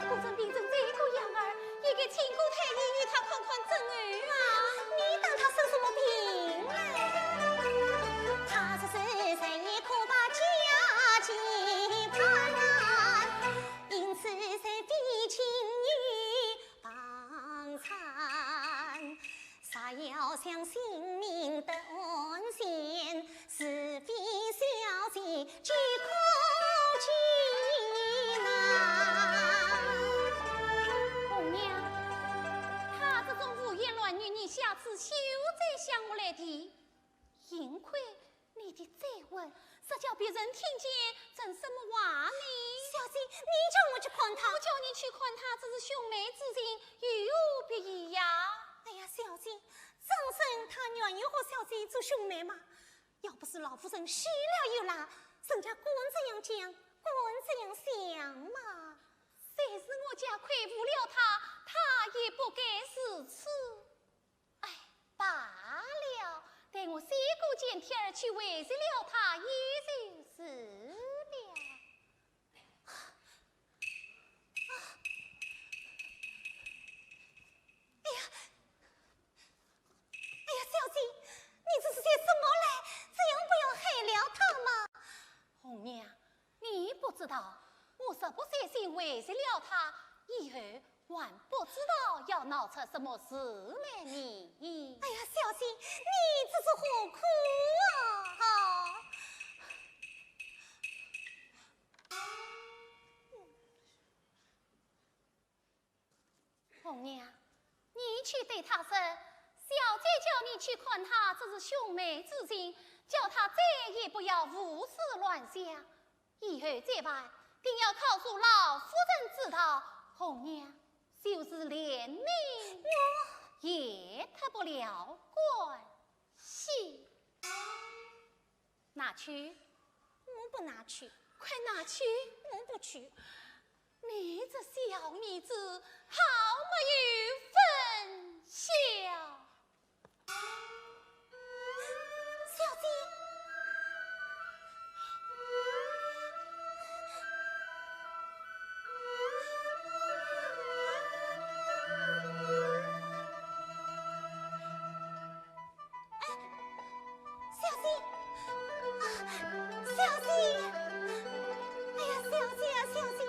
果真变成这个样儿，也该请过太医与他看看诊儿啊！你当他生什么病嘞？他这是谁可把家计盘，因此才逼亲女帮惨。啥要想性命的安险，是非小姐只可艰难。红娘，他这种胡言乱语，你下次休再向我来提。幸亏你的再问，是叫别人听见，整什么话呢？小姐，你叫我去看他，我叫你去看他，这是兄妹之情，有无别意呀？哎呀，小姐，张生他愿意和小姐做兄妹吗？要不是老夫人许了又拉，人家管这样讲，管这样想嘛。谁是我家亏负了他，他也不该是此。哎，罢了，待我三过见天儿去慰藉了他，也就是了。哎呀，小姐，你这是些什么嘞？这样不要害了他嘛。红娘，你不知道，我实不小心为难了他，以后还不知道要闹出什么事来呢。哎呀，小姐，你这是何苦啊？红娘，你去对他说，小姐叫你去看他，这是兄妹之情，叫他再也不要胡思乱想，以后再办，定要告诉老夫人知道。红娘就是连你也脱不了关系。拿去，我不拿去，快拿去！我不去。你这小妮子好没有分晓。小姐，小姐，小姐，哎呀，小姐啊，小姐，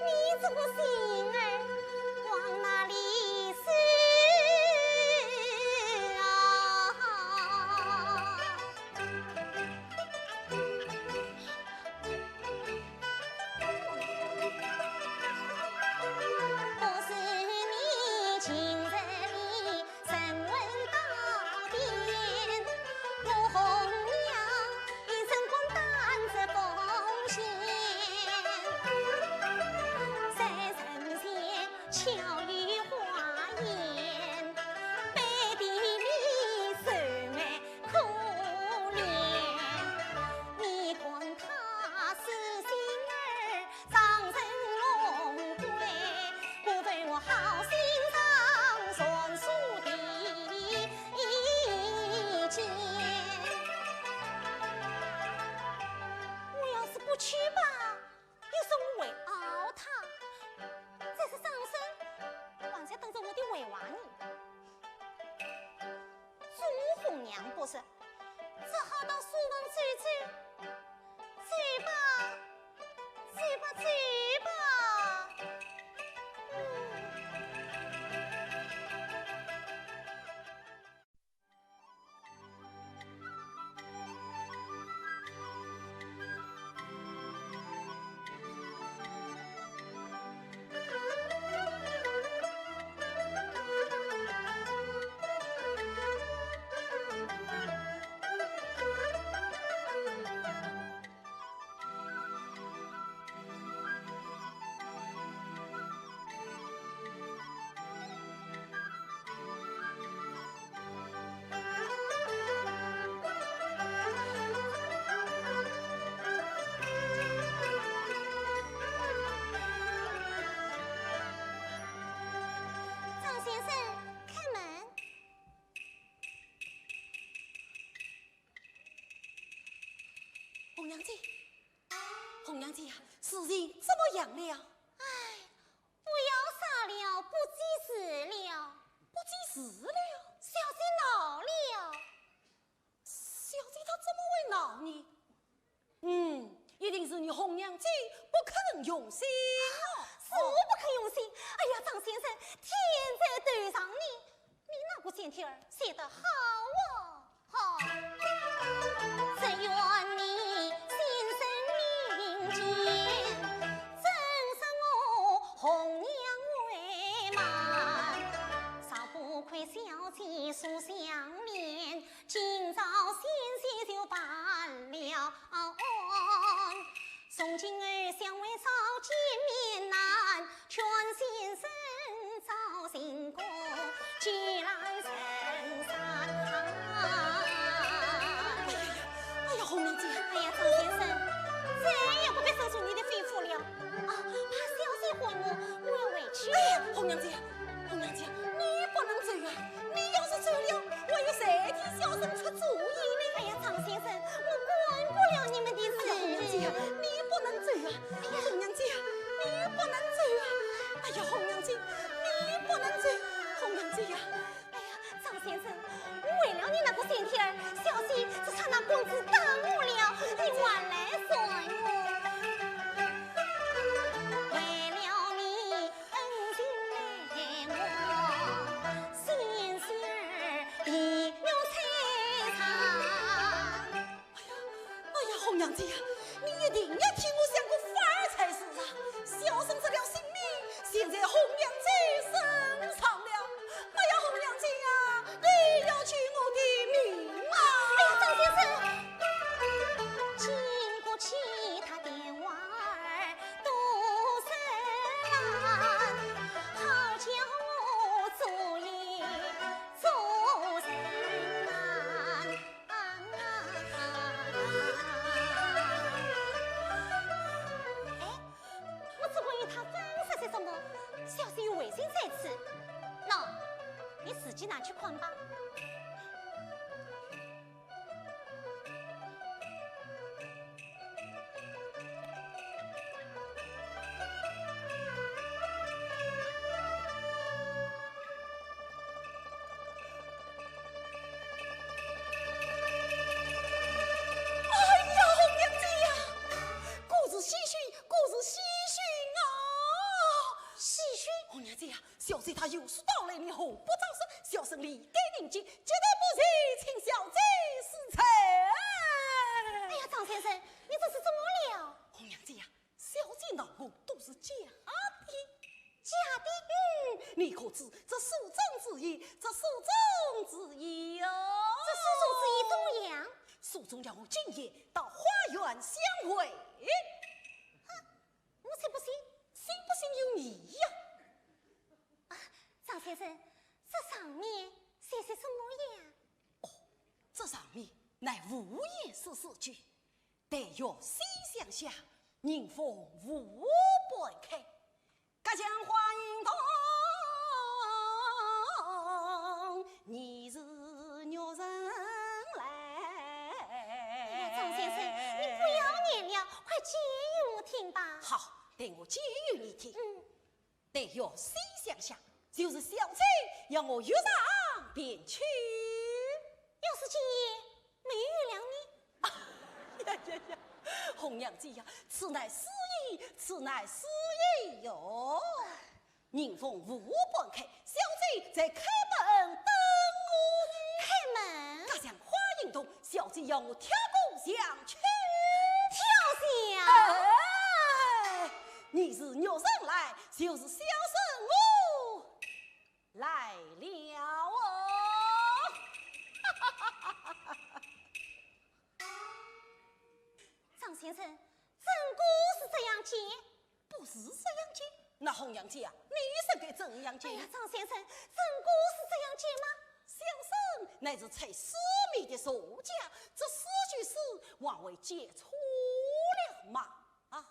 你这个心儿往哪里使啊？不去吧，又是我会熬他。这是上身，还在等着我的为娃呢。朱红娘不是，只好到书房走走，走吧，走吧，走吧。红娘姐呀，事情怎么样了？哎，不要杀了，不及时了，不及时了，小姐恼了。小姐她怎么会恼你？一定是你红娘姐不肯用心是我不肯用心。哎呀，张先生，天在对上你那个线条写得好哦，好。只愿你心生明鉴，真是我红娘为满。少不愧小姐素相面，今朝先就办了从今儿相为少见面难，劝先生早行过，既来深山。哎呀，红娘姐，哎呀，张先生，再也不必受你的吩咐了啊！怕小姐回我要委屈了。哎呀，红娘姐，红娘姐，你不能走啊！你要是走了，我有谁替小生出主意呢？哎呀，张先生，我管不了你们的事。红娘姐，你不能走啊！哎呀，红娘姐，你不能走啊！哎呀，红娘姐，你不能走，红娘姐呀！哎呀，张先生，为了你那个线条，小姐只差那公子耽误了，你晚来算我。为了你恩情来我，心事儿已有猜测。哎呀，红娘姐呀，你一定要替我想个法儿才是啊！小生这条性命，现在红娘姐身上了。哎呀，红娘姐呀，你要取我的命啊！哎呀，张先生，经过其他的娃儿都深蓝，好叫我主意做人难。我只关于他分析些什么，小姐又违心在此。喏，你自己拿去看吧。哎呀，红娘姐呀，故事唏嘘，故事唏嘘啊！唏嘘。红娘姐呀，小姐她有事到来，你何不早说？小生立竿见影，绝对不许请小姐失策。哎呀，张先生，你这是怎么了？红娘姐呀，小姐恼我都是假的，假的？你可知这书中之意？这书中之意哦，这书中之意怎么样？书中要我今夜到花园相会，我才不信。信不信由你呀？张先生，这上面写些什么呀？这上面乃无言是诗句，但要细想想，人逢无半开，隔江花影动，你是女人来。哎呀，张先生，你不要念了，快接好，待我解释你听。得要细想想，就是小翠要我约上便去。要是今夜没原谅你，呀呀呀！红娘姐呀，此乃私意，此乃私意哟。宁奉无本开，小姐在开门等我。开门他像花影动，小姐要我跳弓上去。跳下。哎，你是肉身来，就是小生我来了哦。张先生，真故是这样解？不是这样解，那红娘姐啊，你是该怎样解？哎呀，张先生，真故是这样解吗？小生乃是采私密的术家，这四句诗枉为解错了嘛啊！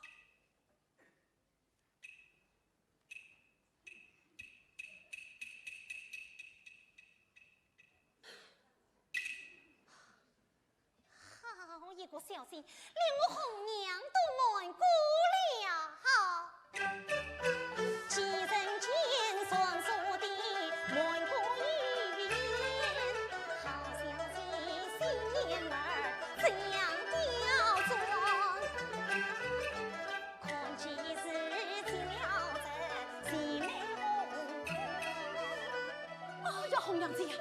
好一个小心，连我红娘都瞒过了。好，几人间算数的瞒过一言，好小姐心眼儿怎样刁钻？看起是进了这西门红。哎呀，红娘姐呀，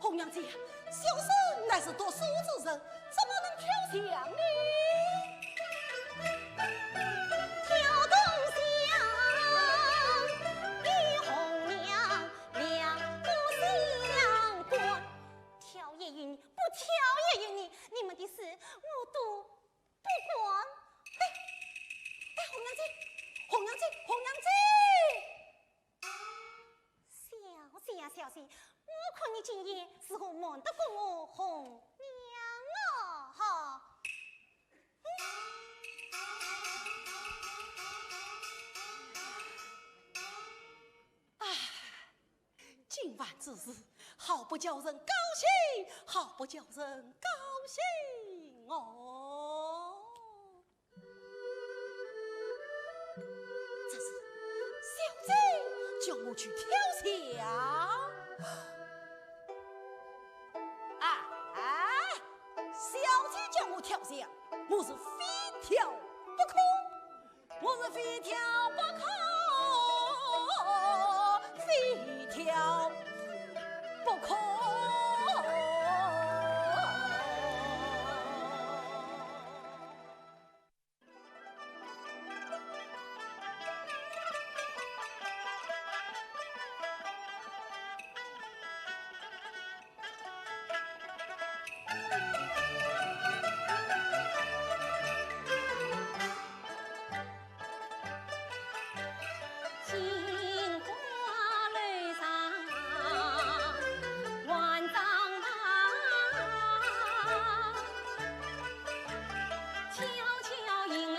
红娘姐呀，小生乃是读书之人，怎么能挑响呢？挑东乡与红娘两不相关，挑也与你，不挑也与你，你们的事我都不管。哎，红娘姐，红娘姐，红娘姐！小姐呀，小姐，我看你今夜是何瞒得过我红娘啊？哈！今晚之事，好不叫人高兴，好不叫人高兴哦。这是小姐叫我去跳响。小姐叫我跳响，我是非跳不可，我是非跳不可，非跳不可。金花楼上万丈马，悄悄迎来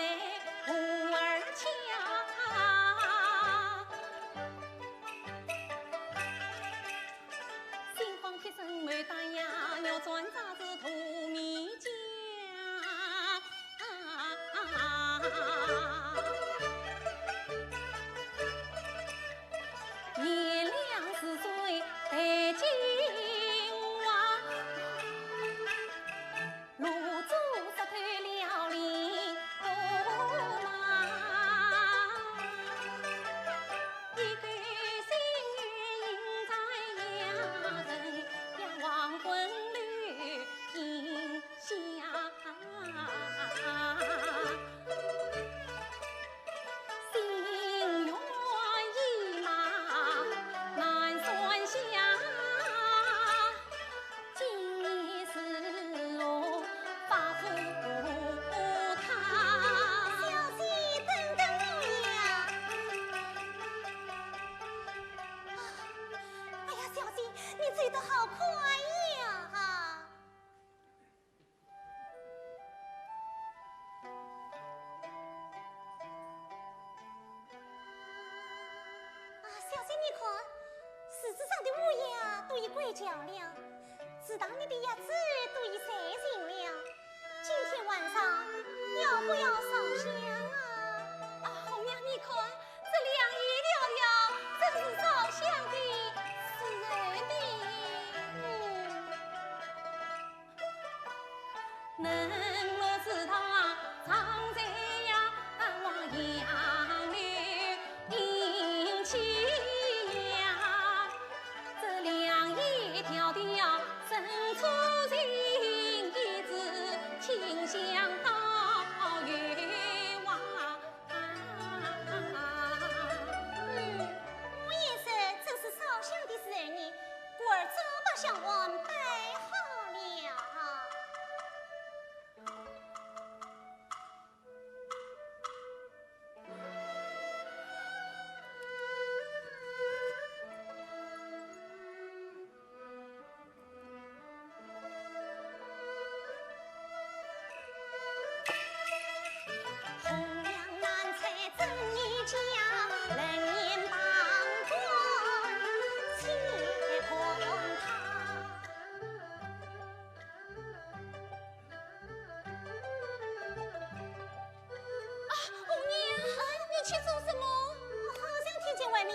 胡儿俏。新房贴身满大呀，要转扎子土米浆。月亮似水带金黄，露珠湿透了林多忙。一个心愿印在两人呀，黄昏绿映香。心愿已马难算响，今夜是我发福堂。小姐等等我呀！哎呀，小姐，你走得好快呀！哈！小姐，你看，柿子上的乌鸦都已归叫了，池塘里的鸭子都已晒醒了。今天晚上要不要烧香啊？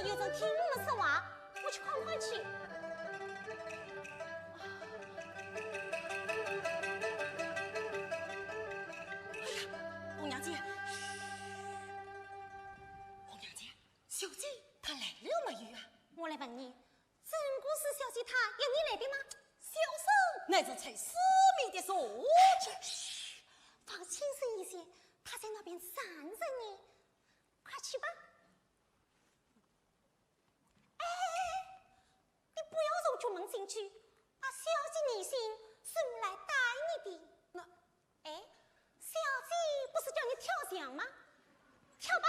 你有种听我们说话，我去看看去。红娘姐，红娘姐，小姐她来了没有啊？我来问你，真故事小姐她要你来的吗？小生乃是才私密的说嘘，放轻声一些，她在那边站着呢，快去吧。哎，你不要从出门进去，啊，小姐你心是我来带你的。那，哎，小姐不是叫你跳响吗？跳吧。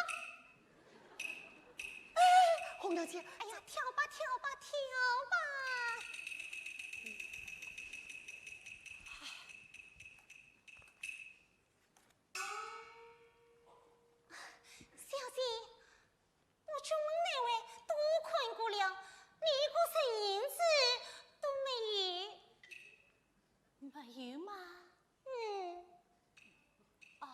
红娘姐，哎呀，跳吧，跳吧，跳吧！小姐，我出门那位都看过了，你一个身影子都没有。没有吗？嗯，哦，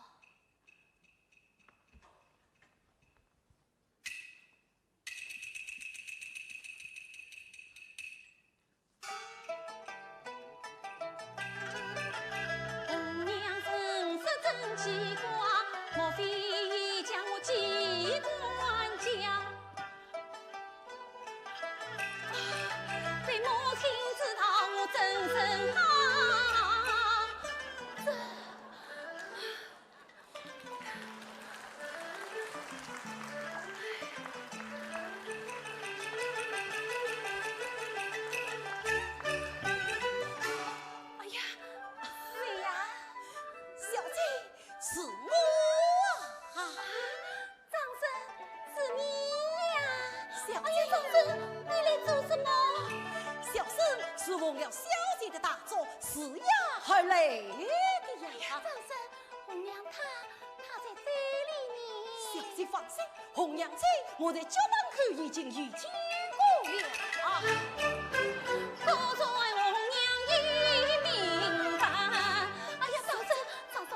红娘真是真奇怪，莫非将我机关家？被母亲知道我真真好。哎呀，谁呀？小姐是我啊！张生，是你呀！小哎呀，张生，你来做什么？小生是奉了小姐的大诏，是呀而来的呀。张生，红娘她在这里小呢。姐放心，红娘姐我在教堂口已经遇见过了。多谢红娘已明白。哎呀，张生，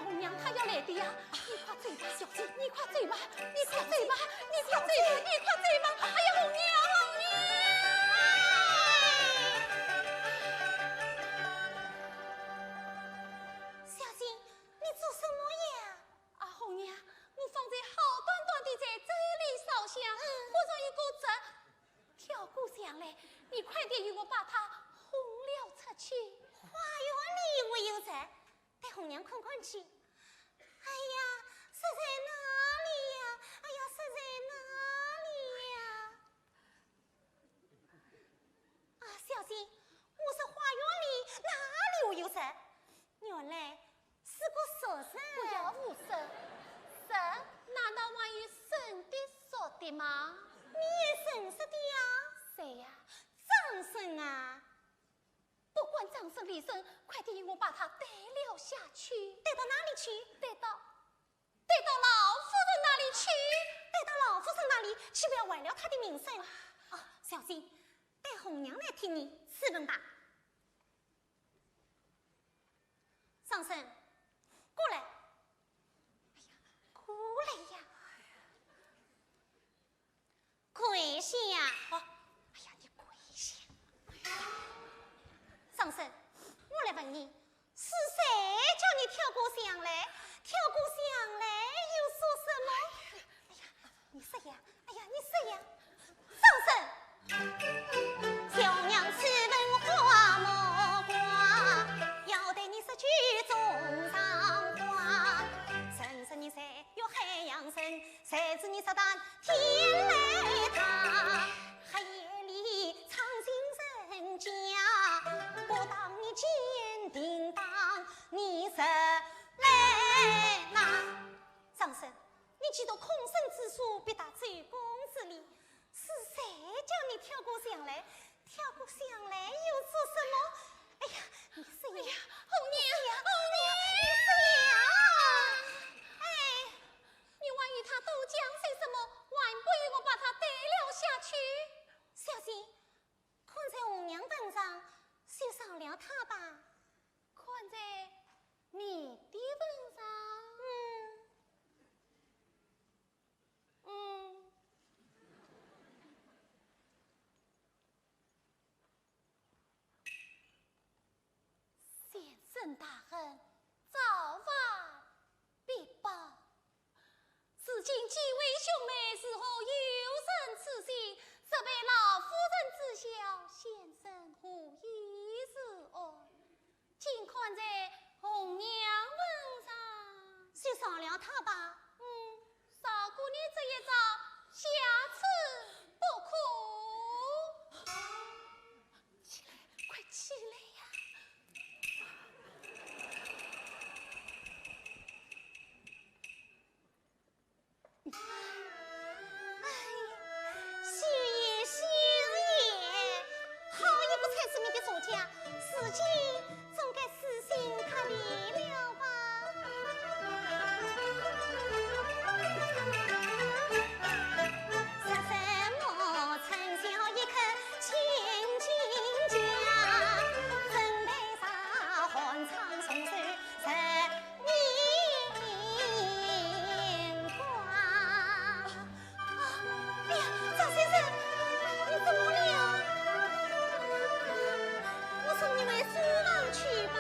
红娘她要来的呀！你快走吧，小姐，你快走吧，你快走吧，你快走吧，你快走吧！哎呀，红娘，红娘！小姐，你做什么呀？啊，红娘，我方才好端端的在这里烧香，忽然一个贼跳过香来，你快点与我把他轰了出去。花园里我有在，带红娘看看去。哎呀，是在哪里呀？哎呀，是在哪里呀？啊，小姐，我是花园里哪里我有在？原来是个熟人。不要无神，神难道还有神的说的吗？你也认识的呀？谁呀？张生啊，不管张生李生，快点与我把他带了下去，带到哪里去？带到老夫人那里去。带到老夫人那里，岂不要坏了他的名声？哦，小心，带红娘来替你试问吧。张生，过来。哎呀，过来呀！跪下！哎呀，你跪下！张生，我来问你，是谁叫你跳过香来？跳过香来又说什么？哎呀，你说呀！哎呀，你说呀！张生，小娘此文花莫挂，要对你说句中上话。深深你才有海洋深，谁知你撒旦天来塌。黑夜里藏进人家，不当你坚定当你是来拿。张生，你既读空生之书，必达周公之理。是谁叫你跳过香来？跳过香来又做什么？哎呀，你是呀，红娘，红娘，你是呀！哎，你万一他都讲些什么，还不与我把他带了下去？小姐，看在红娘份上，就饶了他吧。看在你的份上，生大恨，早晚必报。如今几位兄妹是何有生此心，实为老夫人知晓，先生无意之案。尽看在红娘门上，去烧了他吧。少姑娘这一招，下次不可。起来，快起来呀！虚言相言，好一个才是你的作家，事情总该死心塌地了吧？说什么陈小一口千金家，真配上寒窗送水10年光。哎呀，张先生，你怎么了？我送你回书房去吧。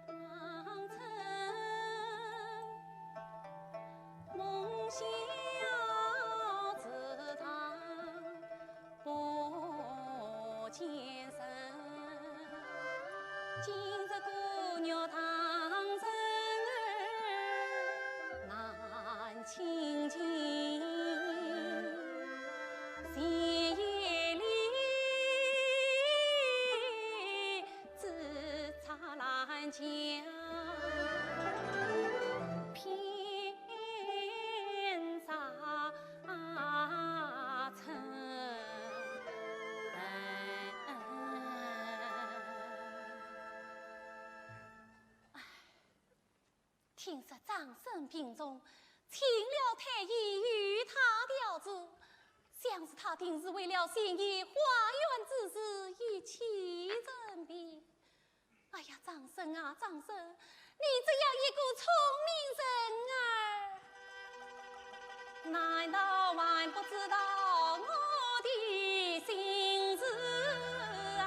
长城梦晓祠堂不见身，今日姑娘堂生儿难亲近，闲夜里自插兰墙，偏杂尘。听说张生病重，请了太医与他调治，想是他定是为了心意花园之事一起人病。哎呀，张生啊，张生，你这样一个聪明人儿，难道还不知道我的心事啊？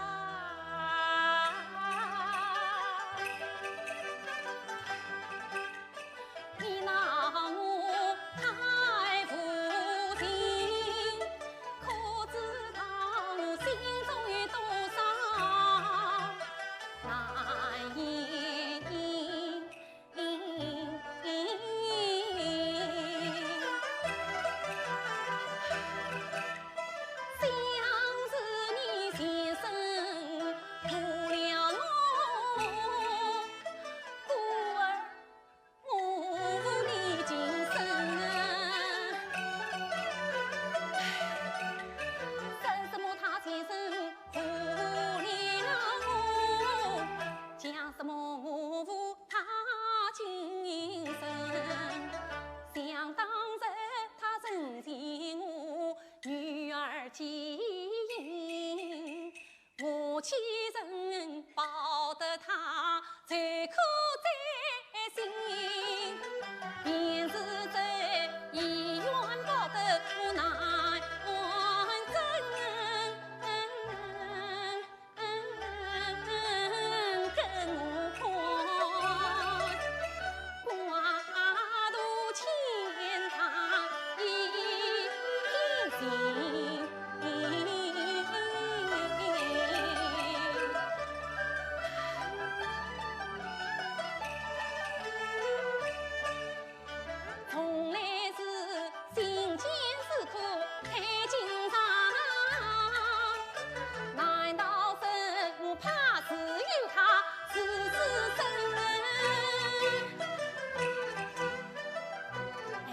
你拿我太负心，可知道我心中有多少难言？想是你先生负了我，故而我负你今生啊！为什么他先生负了我，讲什么我负他今生？想当日他曾见我女儿基因，我岂曾抱得他最苦在心？便是在医院抱得我难完整，更何况挂肚牵他一心。从来是心间是苦太紧张，难道是我怕只有他是真？哎，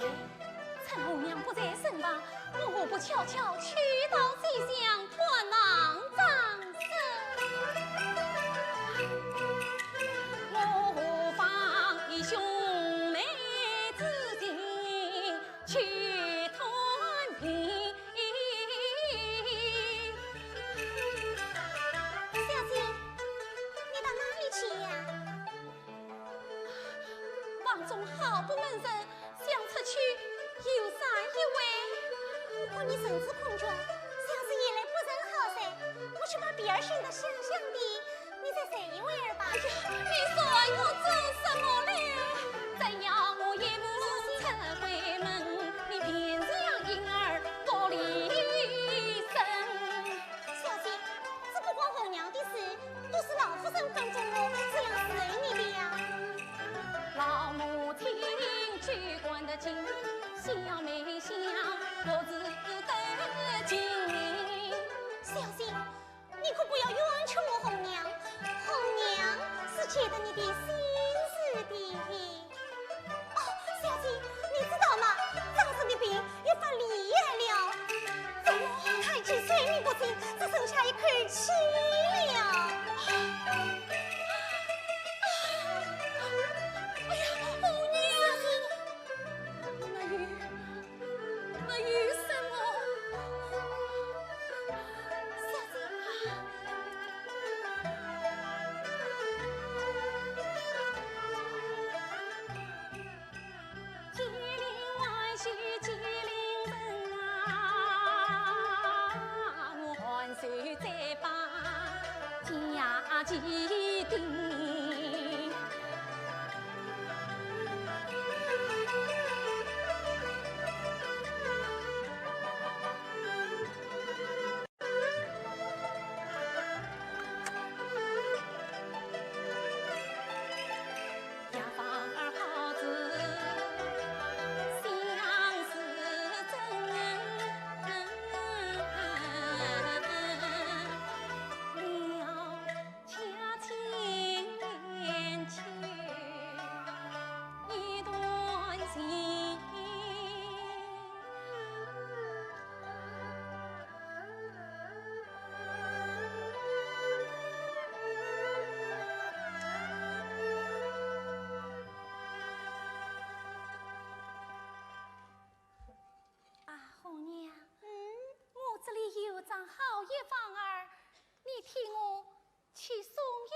趁红娘不在身旁，我何不悄悄去到西厢团郎张生？我何妨以兄妹之情去团圆？小姐，你到哪里去望你身子空倦，像是夜来不正好噻。我去把别儿生的香香的，你再睡一会儿吧。你说我做什么了？怎样我也不出回门，你偏让婴儿多离身。小姐，这不关红娘的事，都是老夫人吩咐我这样随你的呀。老母亲去管得紧，小妹想我只得紧。小姐，你可不要冤屈我红娘，红娘是觉得你的心思的。哦，小姐，你知道吗？丈夫的病也发离眼了，怎么太极睡眠不静，只剩下一口气了。哎呀，红娘，那有什么？小姐，吉林万岁吉林人啊，我万岁再把家祭定。呀房儿好子相思真，了恰千秋一段情。啊，红娘，我这里有张好一房儿，你替我去送与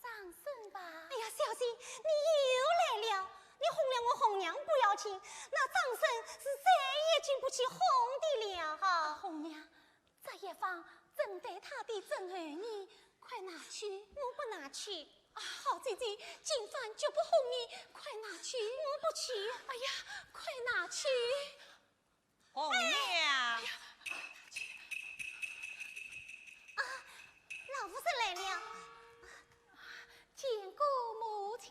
长生吧。哎呀，小姐，你又来了。你哄了我红娘不要紧，那张生是再也经不起哄的了哈。红娘，这一房正对他的真儿女，快拿去。我不拿去，啊，好姐姐，今晚就不哄你，快拿去。我不去。哎呀，快拿去。红娘，老夫人来了。见过母亲。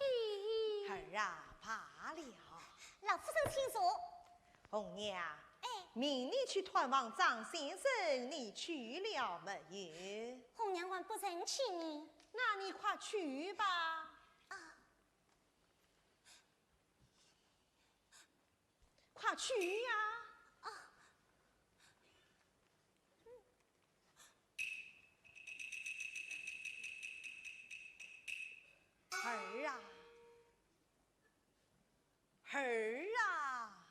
儿啊，罢了。老夫人请坐。红娘，哎，明日去探望张先生，你去了没有？红娘还不认起你。那你快去吧。啊，快去呀！儿啊，儿啊，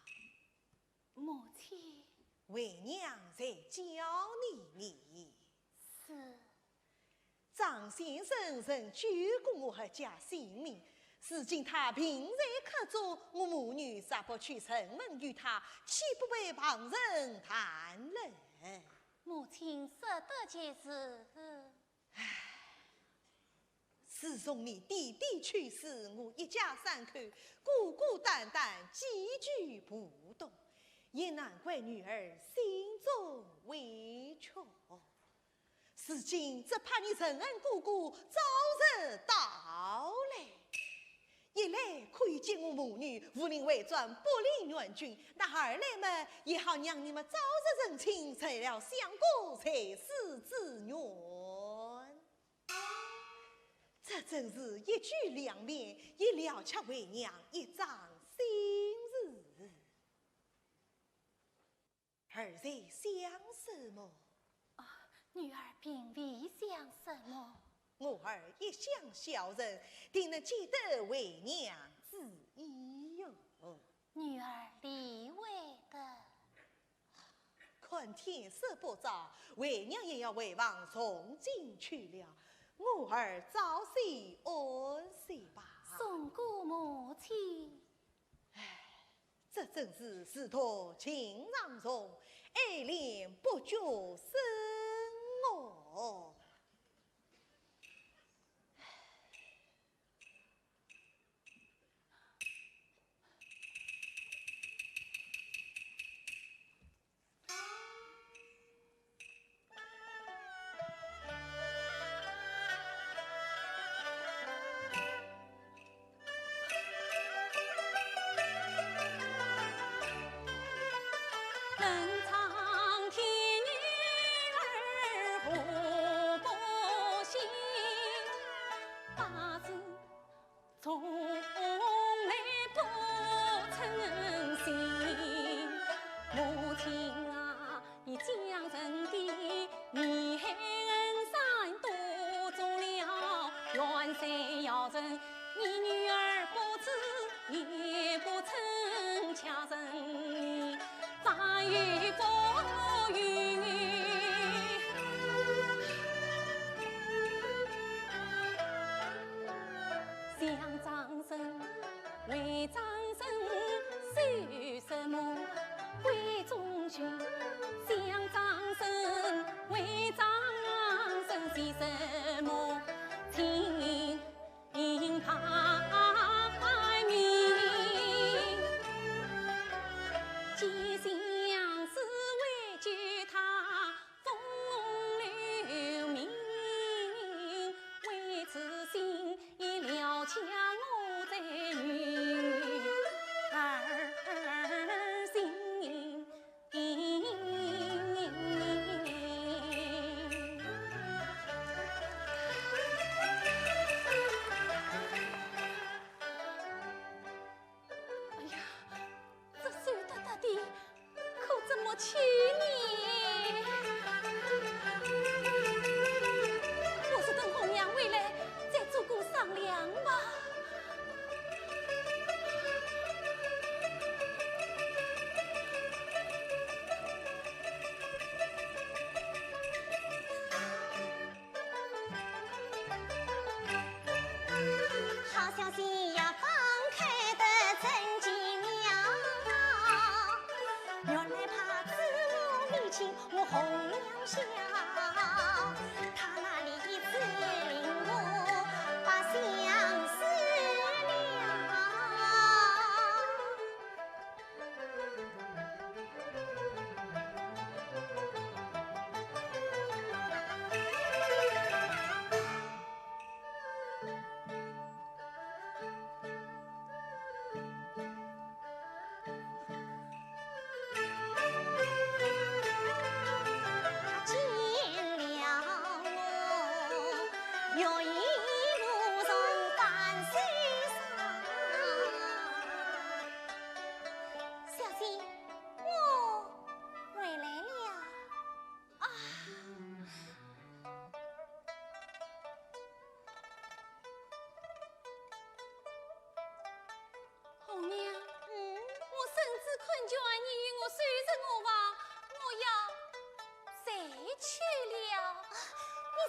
母亲。为娘在教你。是。张先生曾救过我和家性命，如今他平在客中，我母女咋不去承蒙于他，岂不为旁人谈论？母亲舍得件事。自从你弟弟去世，我一家三口孤孤单单，寄居不动，也难怪女儿心中委屈。如今只怕你承恩姑姑早日到来，一来可以见我母女无令为转不离元君，那二来嘛也好让你们早日认亲，成了相公才是之缘。这真是一举两面，也了却为娘一桩心事。儿在想什么？女儿并未想什么。我儿一向孝顺，定能记得为娘之意哟。女儿理会的。看天色不早，为娘也要回房从进去了。我儿早些安息吧。送过母亲。这真是事托情长重，爱恋不觉生我。人苍天女儿互不信，八字从来不称心。母亲啊，你将人的弥恩山督做了，元帅要人，你女儿不知也不曾恰人。咱与不与，想长生为长生修什么？为忠君想长生为长生是什么？请排名。既相思为救他风流名，为此心已了强我在女儿心。哎呀，这算得得的，可怎么去呢？我是等红娘回来再做个商量吧。好消息呀，放开的真金娘，原来怕子路离情我红娘笑，他那里一次领我把相思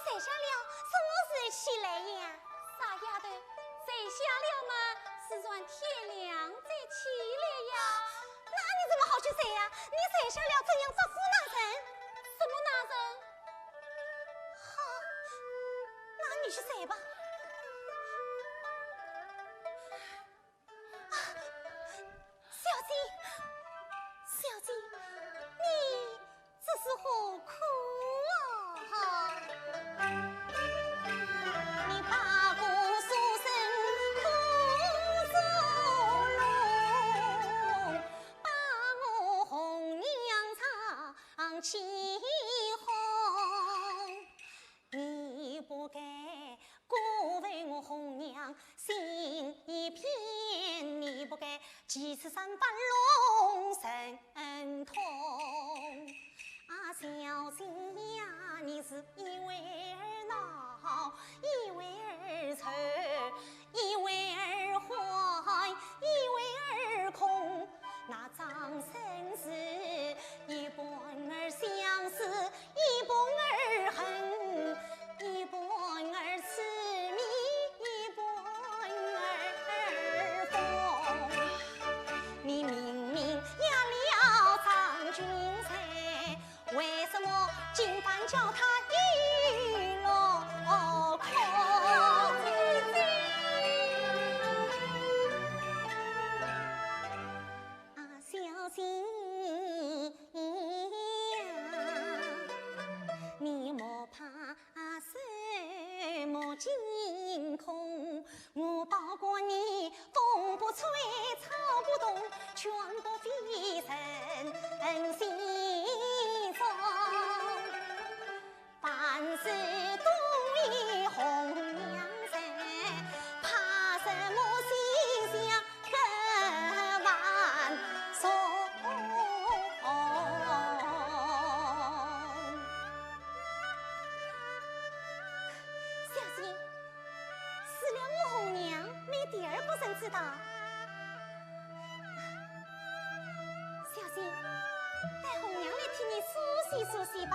谁下了什么时起来呀？傻丫头，谁下了嘛？是算天亮再起来呀。那你怎么好去谁呀？你谁下了怎样不服那人？什么那人？好，那你去谁吧。小姐，小姐，你这是何苦啊？你把姑苏生苦受弄，把我红娘唱起红，你不该过问我红娘心一片，你不该几次三番龙神通。啊，小姐呀，你是一为儿闹，一为儿愁，一为儿欢，一为儿空。那张生是一半儿相思，一半儿恨，一半儿痴迷，一半儿疯。你明明压了张君才，道。小心，带红娘来替你梳洗梳洗吧。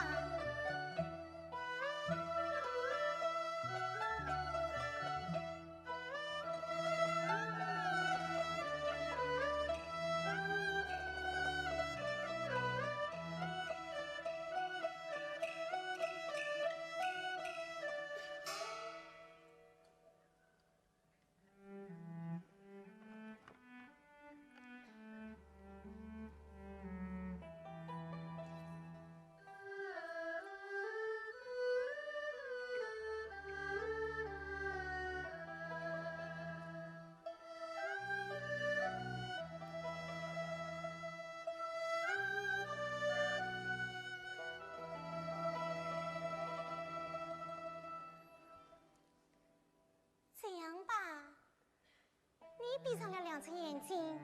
闭上了两只眼睛，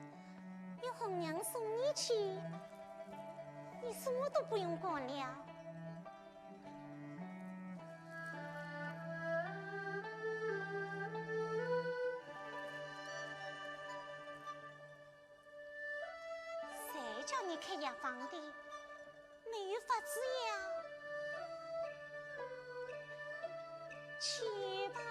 有红娘送你去，你什么都不用管了。谁叫你开药房的？没有法子呀。去吧。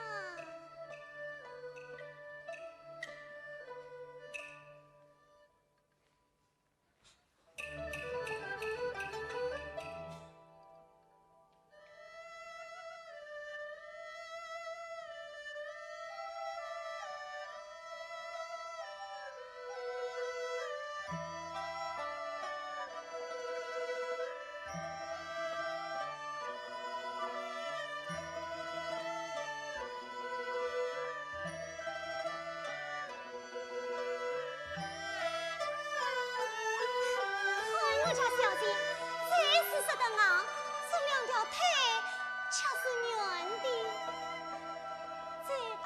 我家小姐才是色的昂，这两条腿却是圆的。走吧。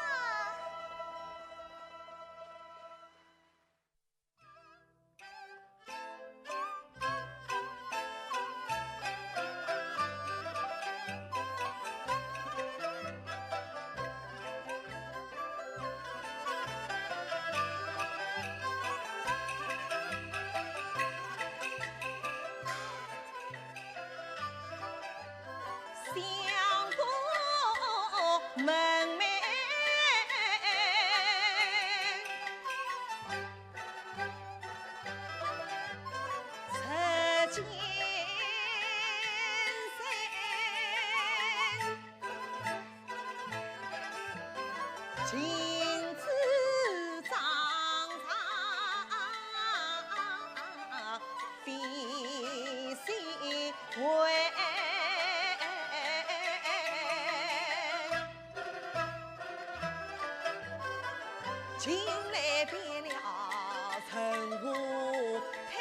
相公门楣，此间身，金子张张，飞星为。近来变了陈湖滩，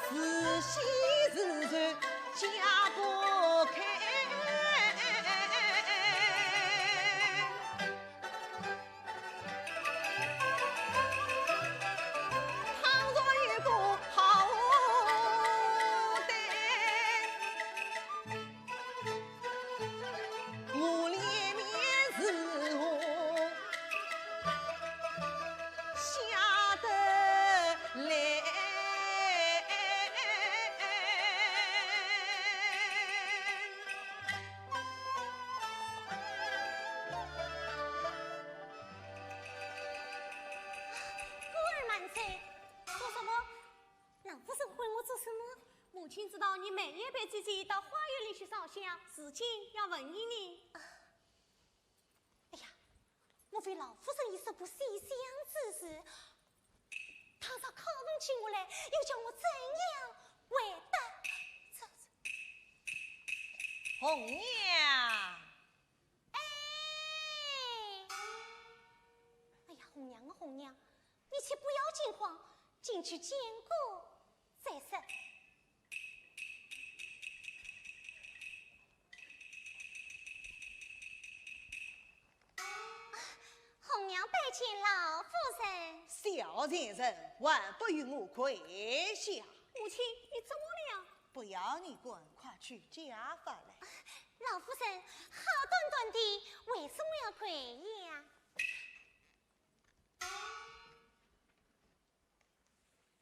是喜是愁家不开。倘若有个好歹，我里面是我下得来。孤儿满嘴，说什么？老夫人问我做什么？母亲知道你每夜陪姐姐到花园里去烧香，事情要问一你。哎呀，莫非老夫人已说不是一厢之事？倘若靠不起我来，又叫我怎样回答？红娘，哎呀，红娘啊红娘，你且不要惊慌，进去见过再说。红娘拜见老夫人。小先生万不与我跪下，母亲，你怎么了？不要你管，快去家法来。老夫人，好端端的，为什么要跪呀？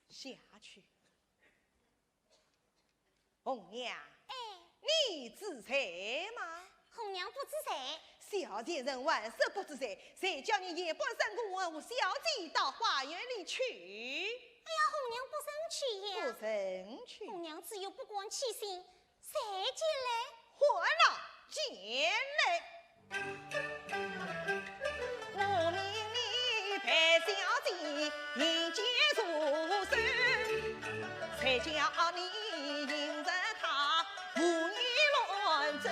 下去。红娘，哎，你知财吗？红娘不知财。小贱人万事不知财，谁叫你夜半三更我小姐到花园里去？哎呀，红娘不生去呀。不生去。红娘只有不光气心，谁进来？活了进来。我命你陪小姐迎接入手，才叫你迎着她无意乱走。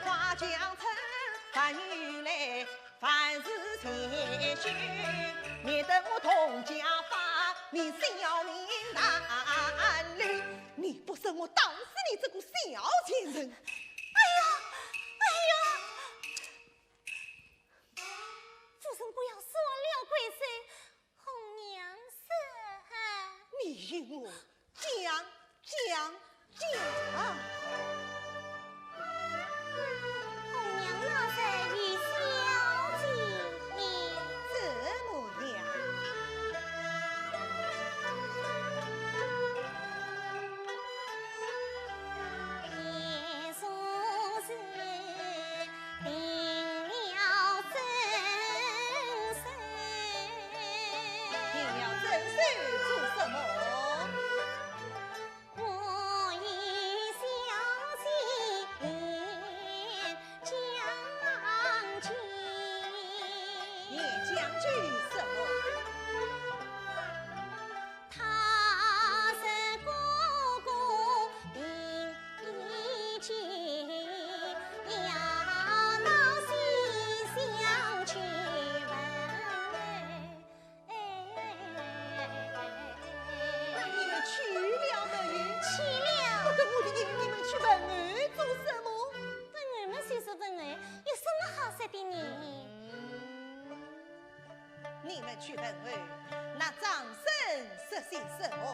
花江城把女来，凡事谦虚，免得我同家法，你小命难留。你不是我打死你这个小贱人！哎呀，哎呀！夫人不要说了贵生，红娘生。你与我讲。红娘那才与小姐这模样。也说是定了真身。定了真身做什么？我与小姐将军，也将军什么？他是哥哥定亲，要到西厢去问。你们去了没？去了。我跟我的人，你们去问安做什么？问俺们虽说问俺，有什么好说的呢？你们去问安，那张生说些什么？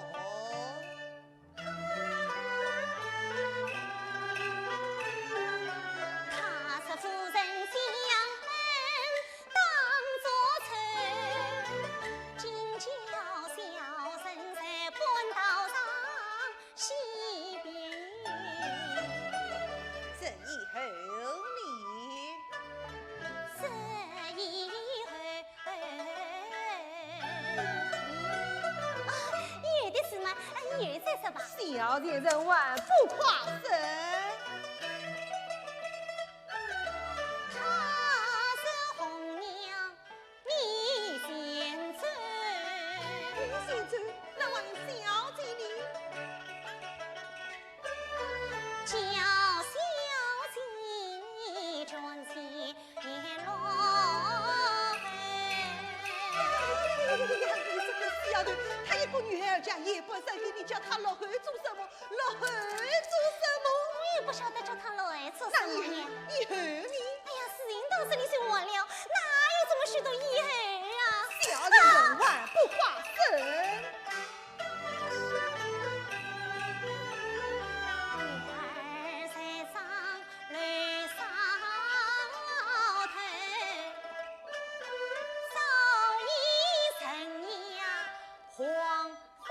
他说夫人将门当作仇，今叫小生在半道上西边。这以后你这以后，有的是嘛，以后再说吧。小贱人万不夸神。她是红娘，你先走。你先走，那问小姐你？叫小姐转前落你这个死丫头，她一个女孩家夜半三更，你叫她落后做什么？落后做什么？我也不晓得叫她来做什么呢。以后你哎呀，事情到这里就完了，哪有这么许多以后啊？小人万不夸神。女儿在上泪梢头，早已成呀黄昏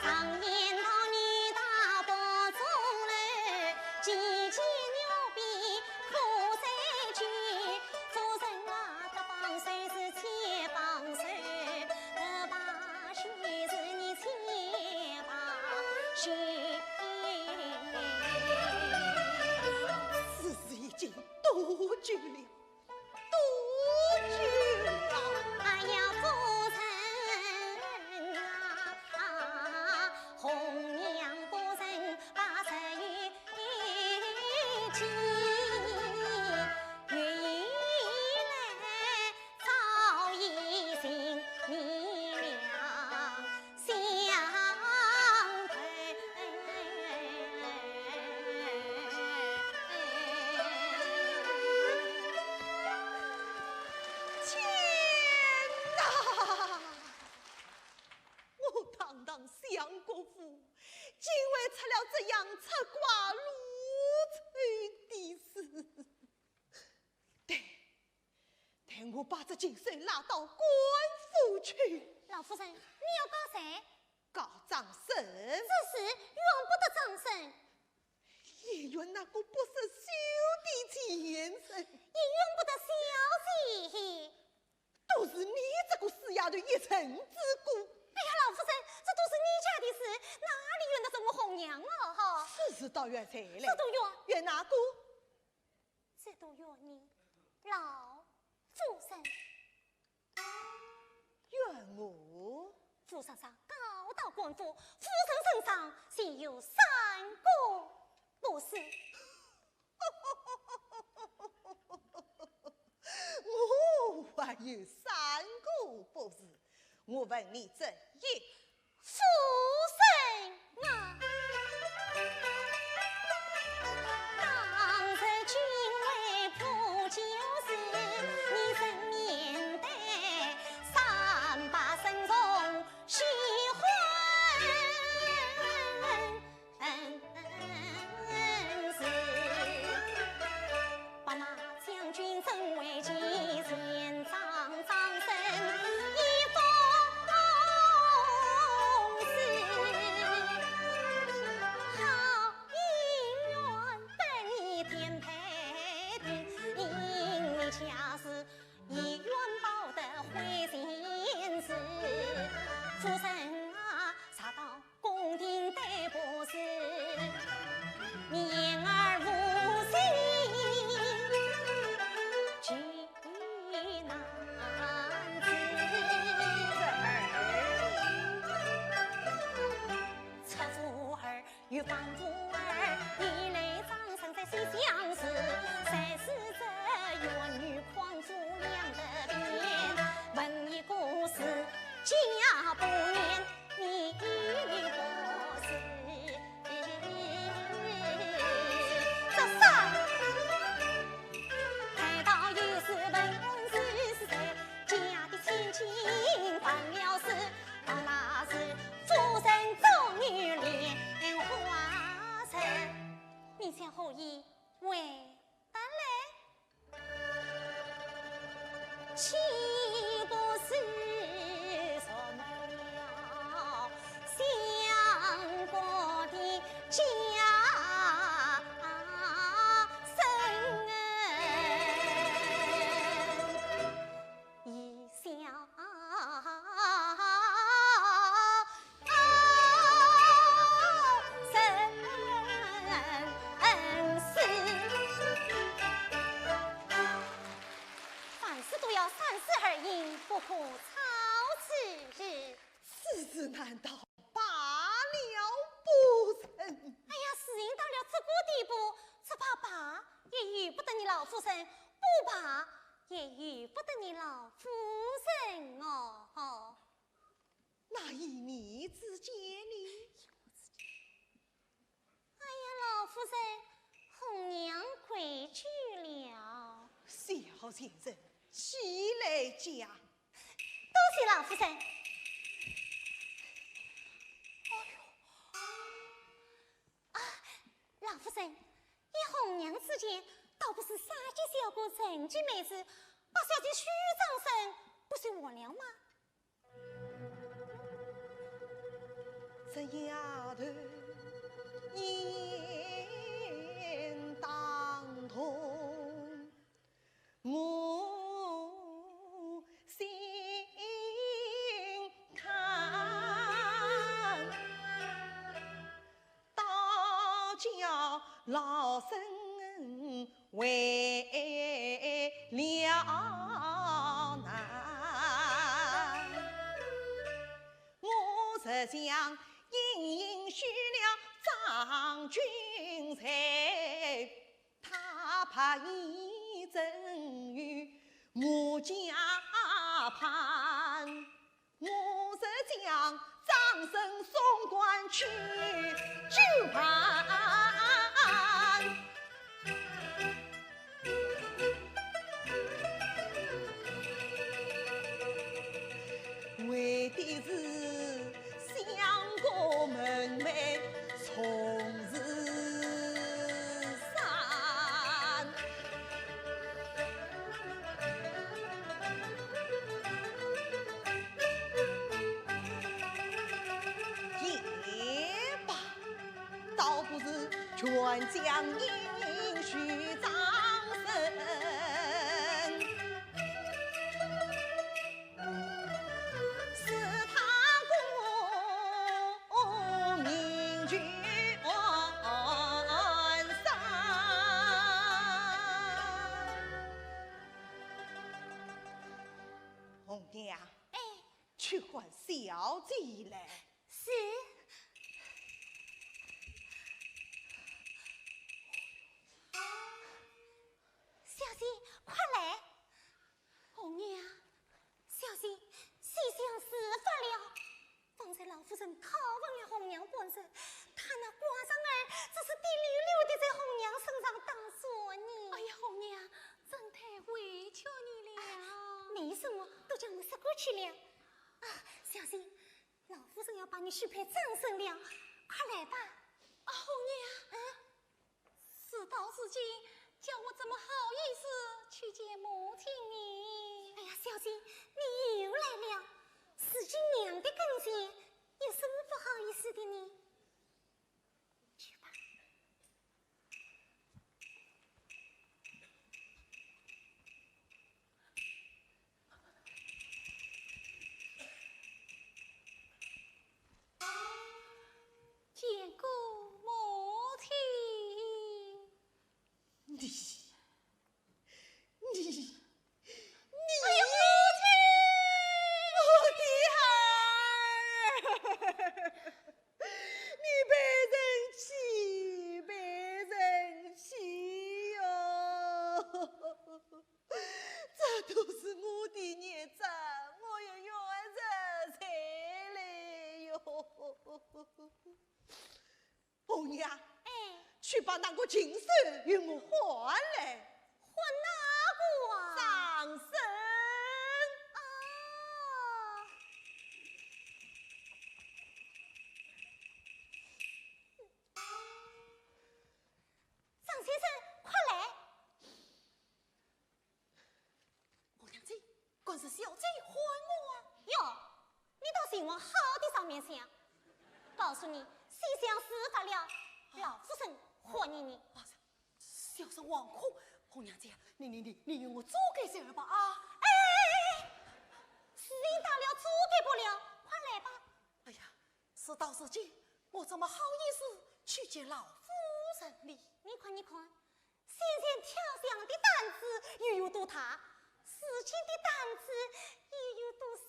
上言道女大伯中楼，几斤牛皮可再举。夫人啊，他帮手是千帮手，得把须是你千把须。此事已经多久了？多久了？哎呀，夫人啊，红娘不曾把这与亲，原来早已寻你俩相配。千竟为出了这样出寡入罪的事。待我把这金身拉到官府去。老夫人，你要告谁？告张生。这事怨不得张生，也怨那个不是兄弟前生，也怨不得小姐。都是你这个死丫头一成之故。哎呀，老夫人，这都是你家的事，哪里怨得着我红娘了哈？事到怨谁嘞？这都怨，怨哪个？这都怨你，老夫人。怨我？府上告到官府，夫人身上现有3个不是。我还有3个不是，我问你这一夫人啊，当日君为普救时，你曾面对3把身中喜欢事，把那将军真为妻，前张张生一封诗，好姻缘等你添配定，因为恰是一元报得回心事。夫人啊，查到宫廷逮捕时，你言而无信，举难知。侧妇儿与帮妇儿，一类张生在心相思，才是这冤女狂妇两得变。问一故事，家不言，你不是。这三太道也是问事是谁，家的千金放了事，到那时夫人做女莲花城，你想何以为得来？岂不是什么了相国的家生一笑凡事都要三思而行，不可操持。此事难道罢了不成？哎呀，事情到了这个地步，只怕罢也遇不得你老夫人，不罢也遇不得你老夫人哦。那以你之见呢？哎呀，老夫人，红娘回去了。小先生，起来讲。多谢老夫人。老夫人，以红娘之见，倒不是杀鸡小姑成绩美事，把小姐许张生，不是我了吗？这丫头言当通，我心看大叫老身为了难，我实想应许了张君才，他怕一阵雨我家畔，我是将张生送官去就判。为的是相国门楣全将应许掌声。是他功名全上。红娘，哎，去唤小姐来。是。小姐，快来！红娘，小姐，西厢事发了。方才老夫人拷问了红娘本身，她那瓜上儿只是滴溜溜的在红娘身上当索尼。哎呀，红娘，真太委屈你了。没什么，都将我识过去了。啊，小姐，老夫人要把你许配张生了，快来吧。啊，红娘，事到如今，叫我怎么好意思去见母亲你？哎呀，小姐，你又来了，司机娘的跟前，有什么不好意思的呢？去吧。见过母亲。你，哎呀，我的儿，你被人欺，被人欺哟！这都是我的孽障，我要冤人才来哟！红娘，哎，去把那个金手与我还来。换哪个啊？上身。啊！张先生，快来！红娘子，管是小姐还我啊！哟，你倒是往好的上面想。告诉你，西厢事发了，老夫人还你。小生惶恐，红娘子，你与我做个事儿吧啊！哎，时间到了，做给不了，快来吧。哎呀，事到如今，我怎么好意思去见老夫人呢？你看，先前跳墙的胆子又有多大，事情的胆子又有多小。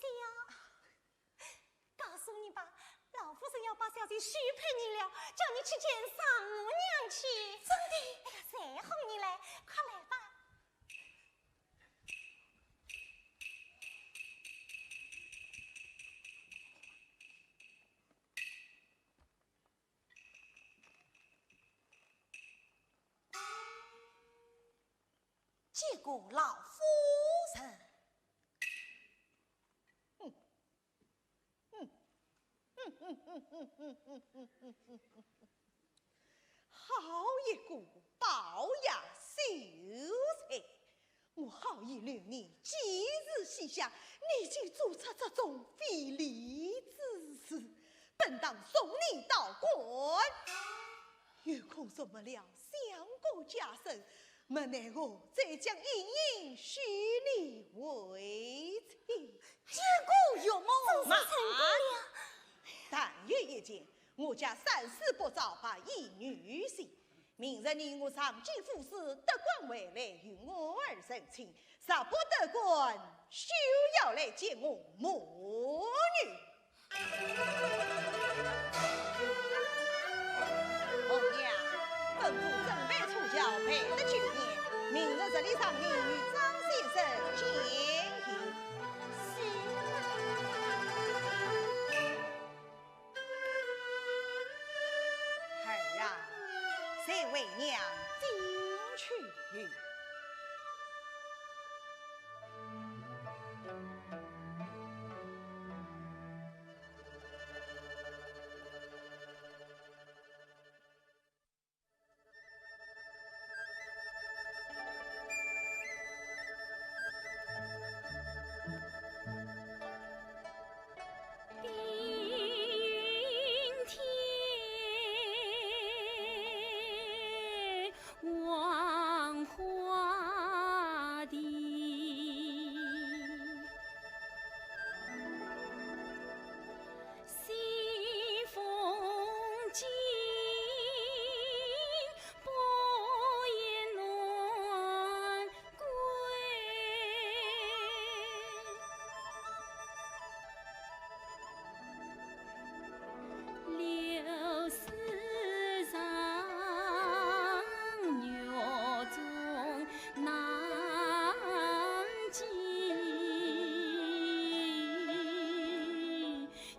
告诉你吧，老夫人要把小姐许配你了，叫你去见丧母娘去。真的？哎呀，谁哄你来？快来吧。见过老夫人。好一个龅牙秀才！我好意留你今日西厢，你竟做出这种非礼之事，本当送你到官。有空什么了相公家身，莫奈我再将莹莹许你为妻。结果有梦，真是成功了。但愿一件，我家三思不早，把一女婿。明日你我上京赴试，得官回来与我儿成亲，若不得官，休要来见我母女。红娘，吩咐准备出轿，陪得9年。明日这里上你与张先生见面。儿啊，谁为娘进去？冰天，你。 天。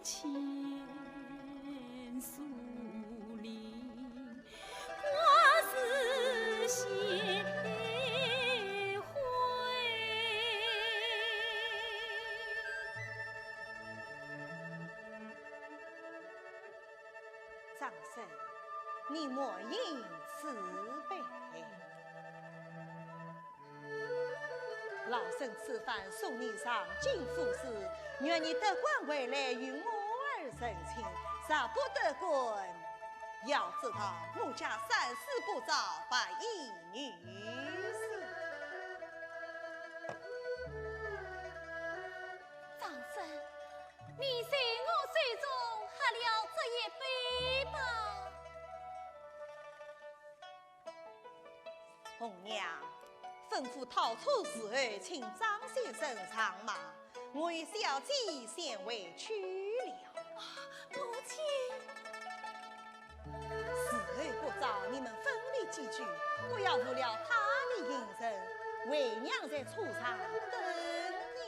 千树林，花似鲜花。长生，你莫因慈悲。老身此番送你上金府寺，愿你得官回来与我儿成亲，杀不得官。要知道，母家三世不早，拜一女婿。长生，你随我随中，喝了这一杯吧。红娘，吩咐逃出时候，请张先生上马，我与小姐先回去了。母亲，时候不早，你们分离几句，不要误了他的眼神。为娘在车上等你。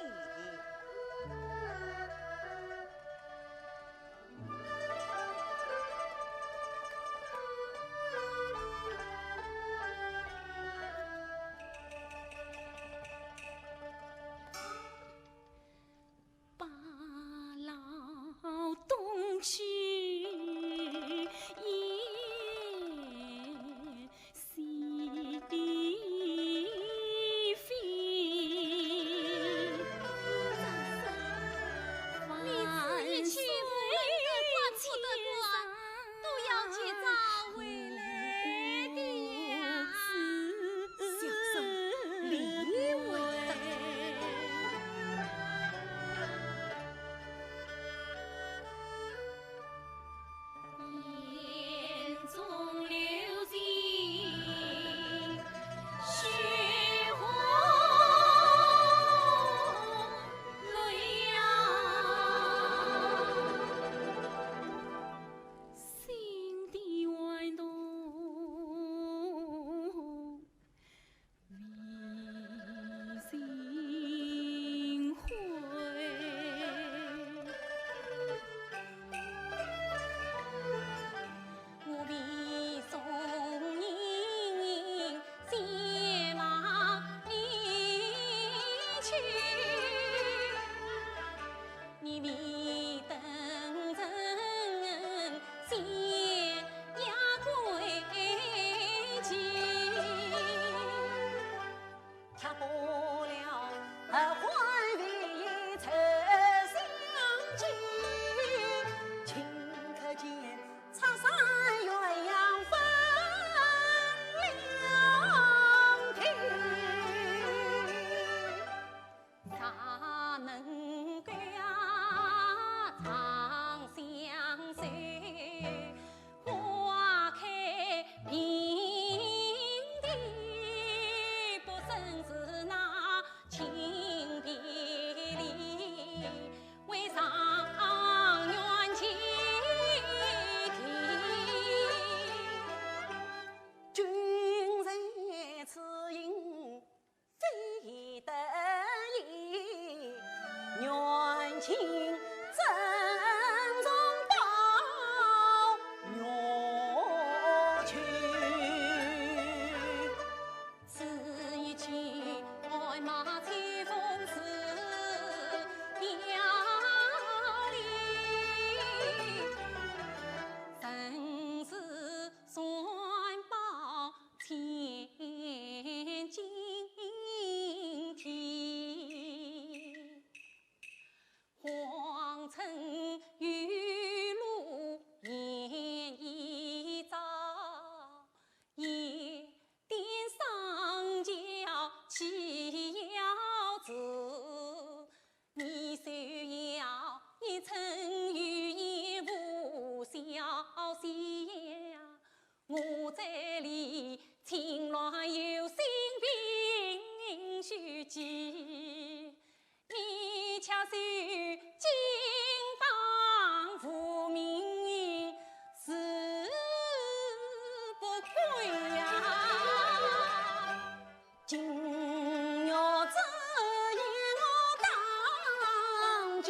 把老东去也西飞，你自一去不能得官不得官，都要去找回来的呀。小生理为当。眼中流尽雪花泪啊，心底哀痛为心灰。我为送人先往离去，你为等人先也归去，恰罢了换为愁相见，顷刻间苍山鸳鸯分两天。啥能够长相随，花开遍地，不胜是那情别离，为上愿情天。君在此应非得已，愿情真中报我去。此一去，爱马吹风似飘离，生死算报千金天。荒尘雨露烟一照，夜点上交岂要知？你虽要一尘语言无消息呀，我这里情乱有心病须记，你恰手金榜复命死不亏呀。今日只因我当今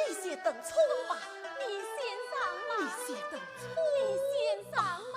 你先等错吧，你先上嘛，你先等错。你先上嘛。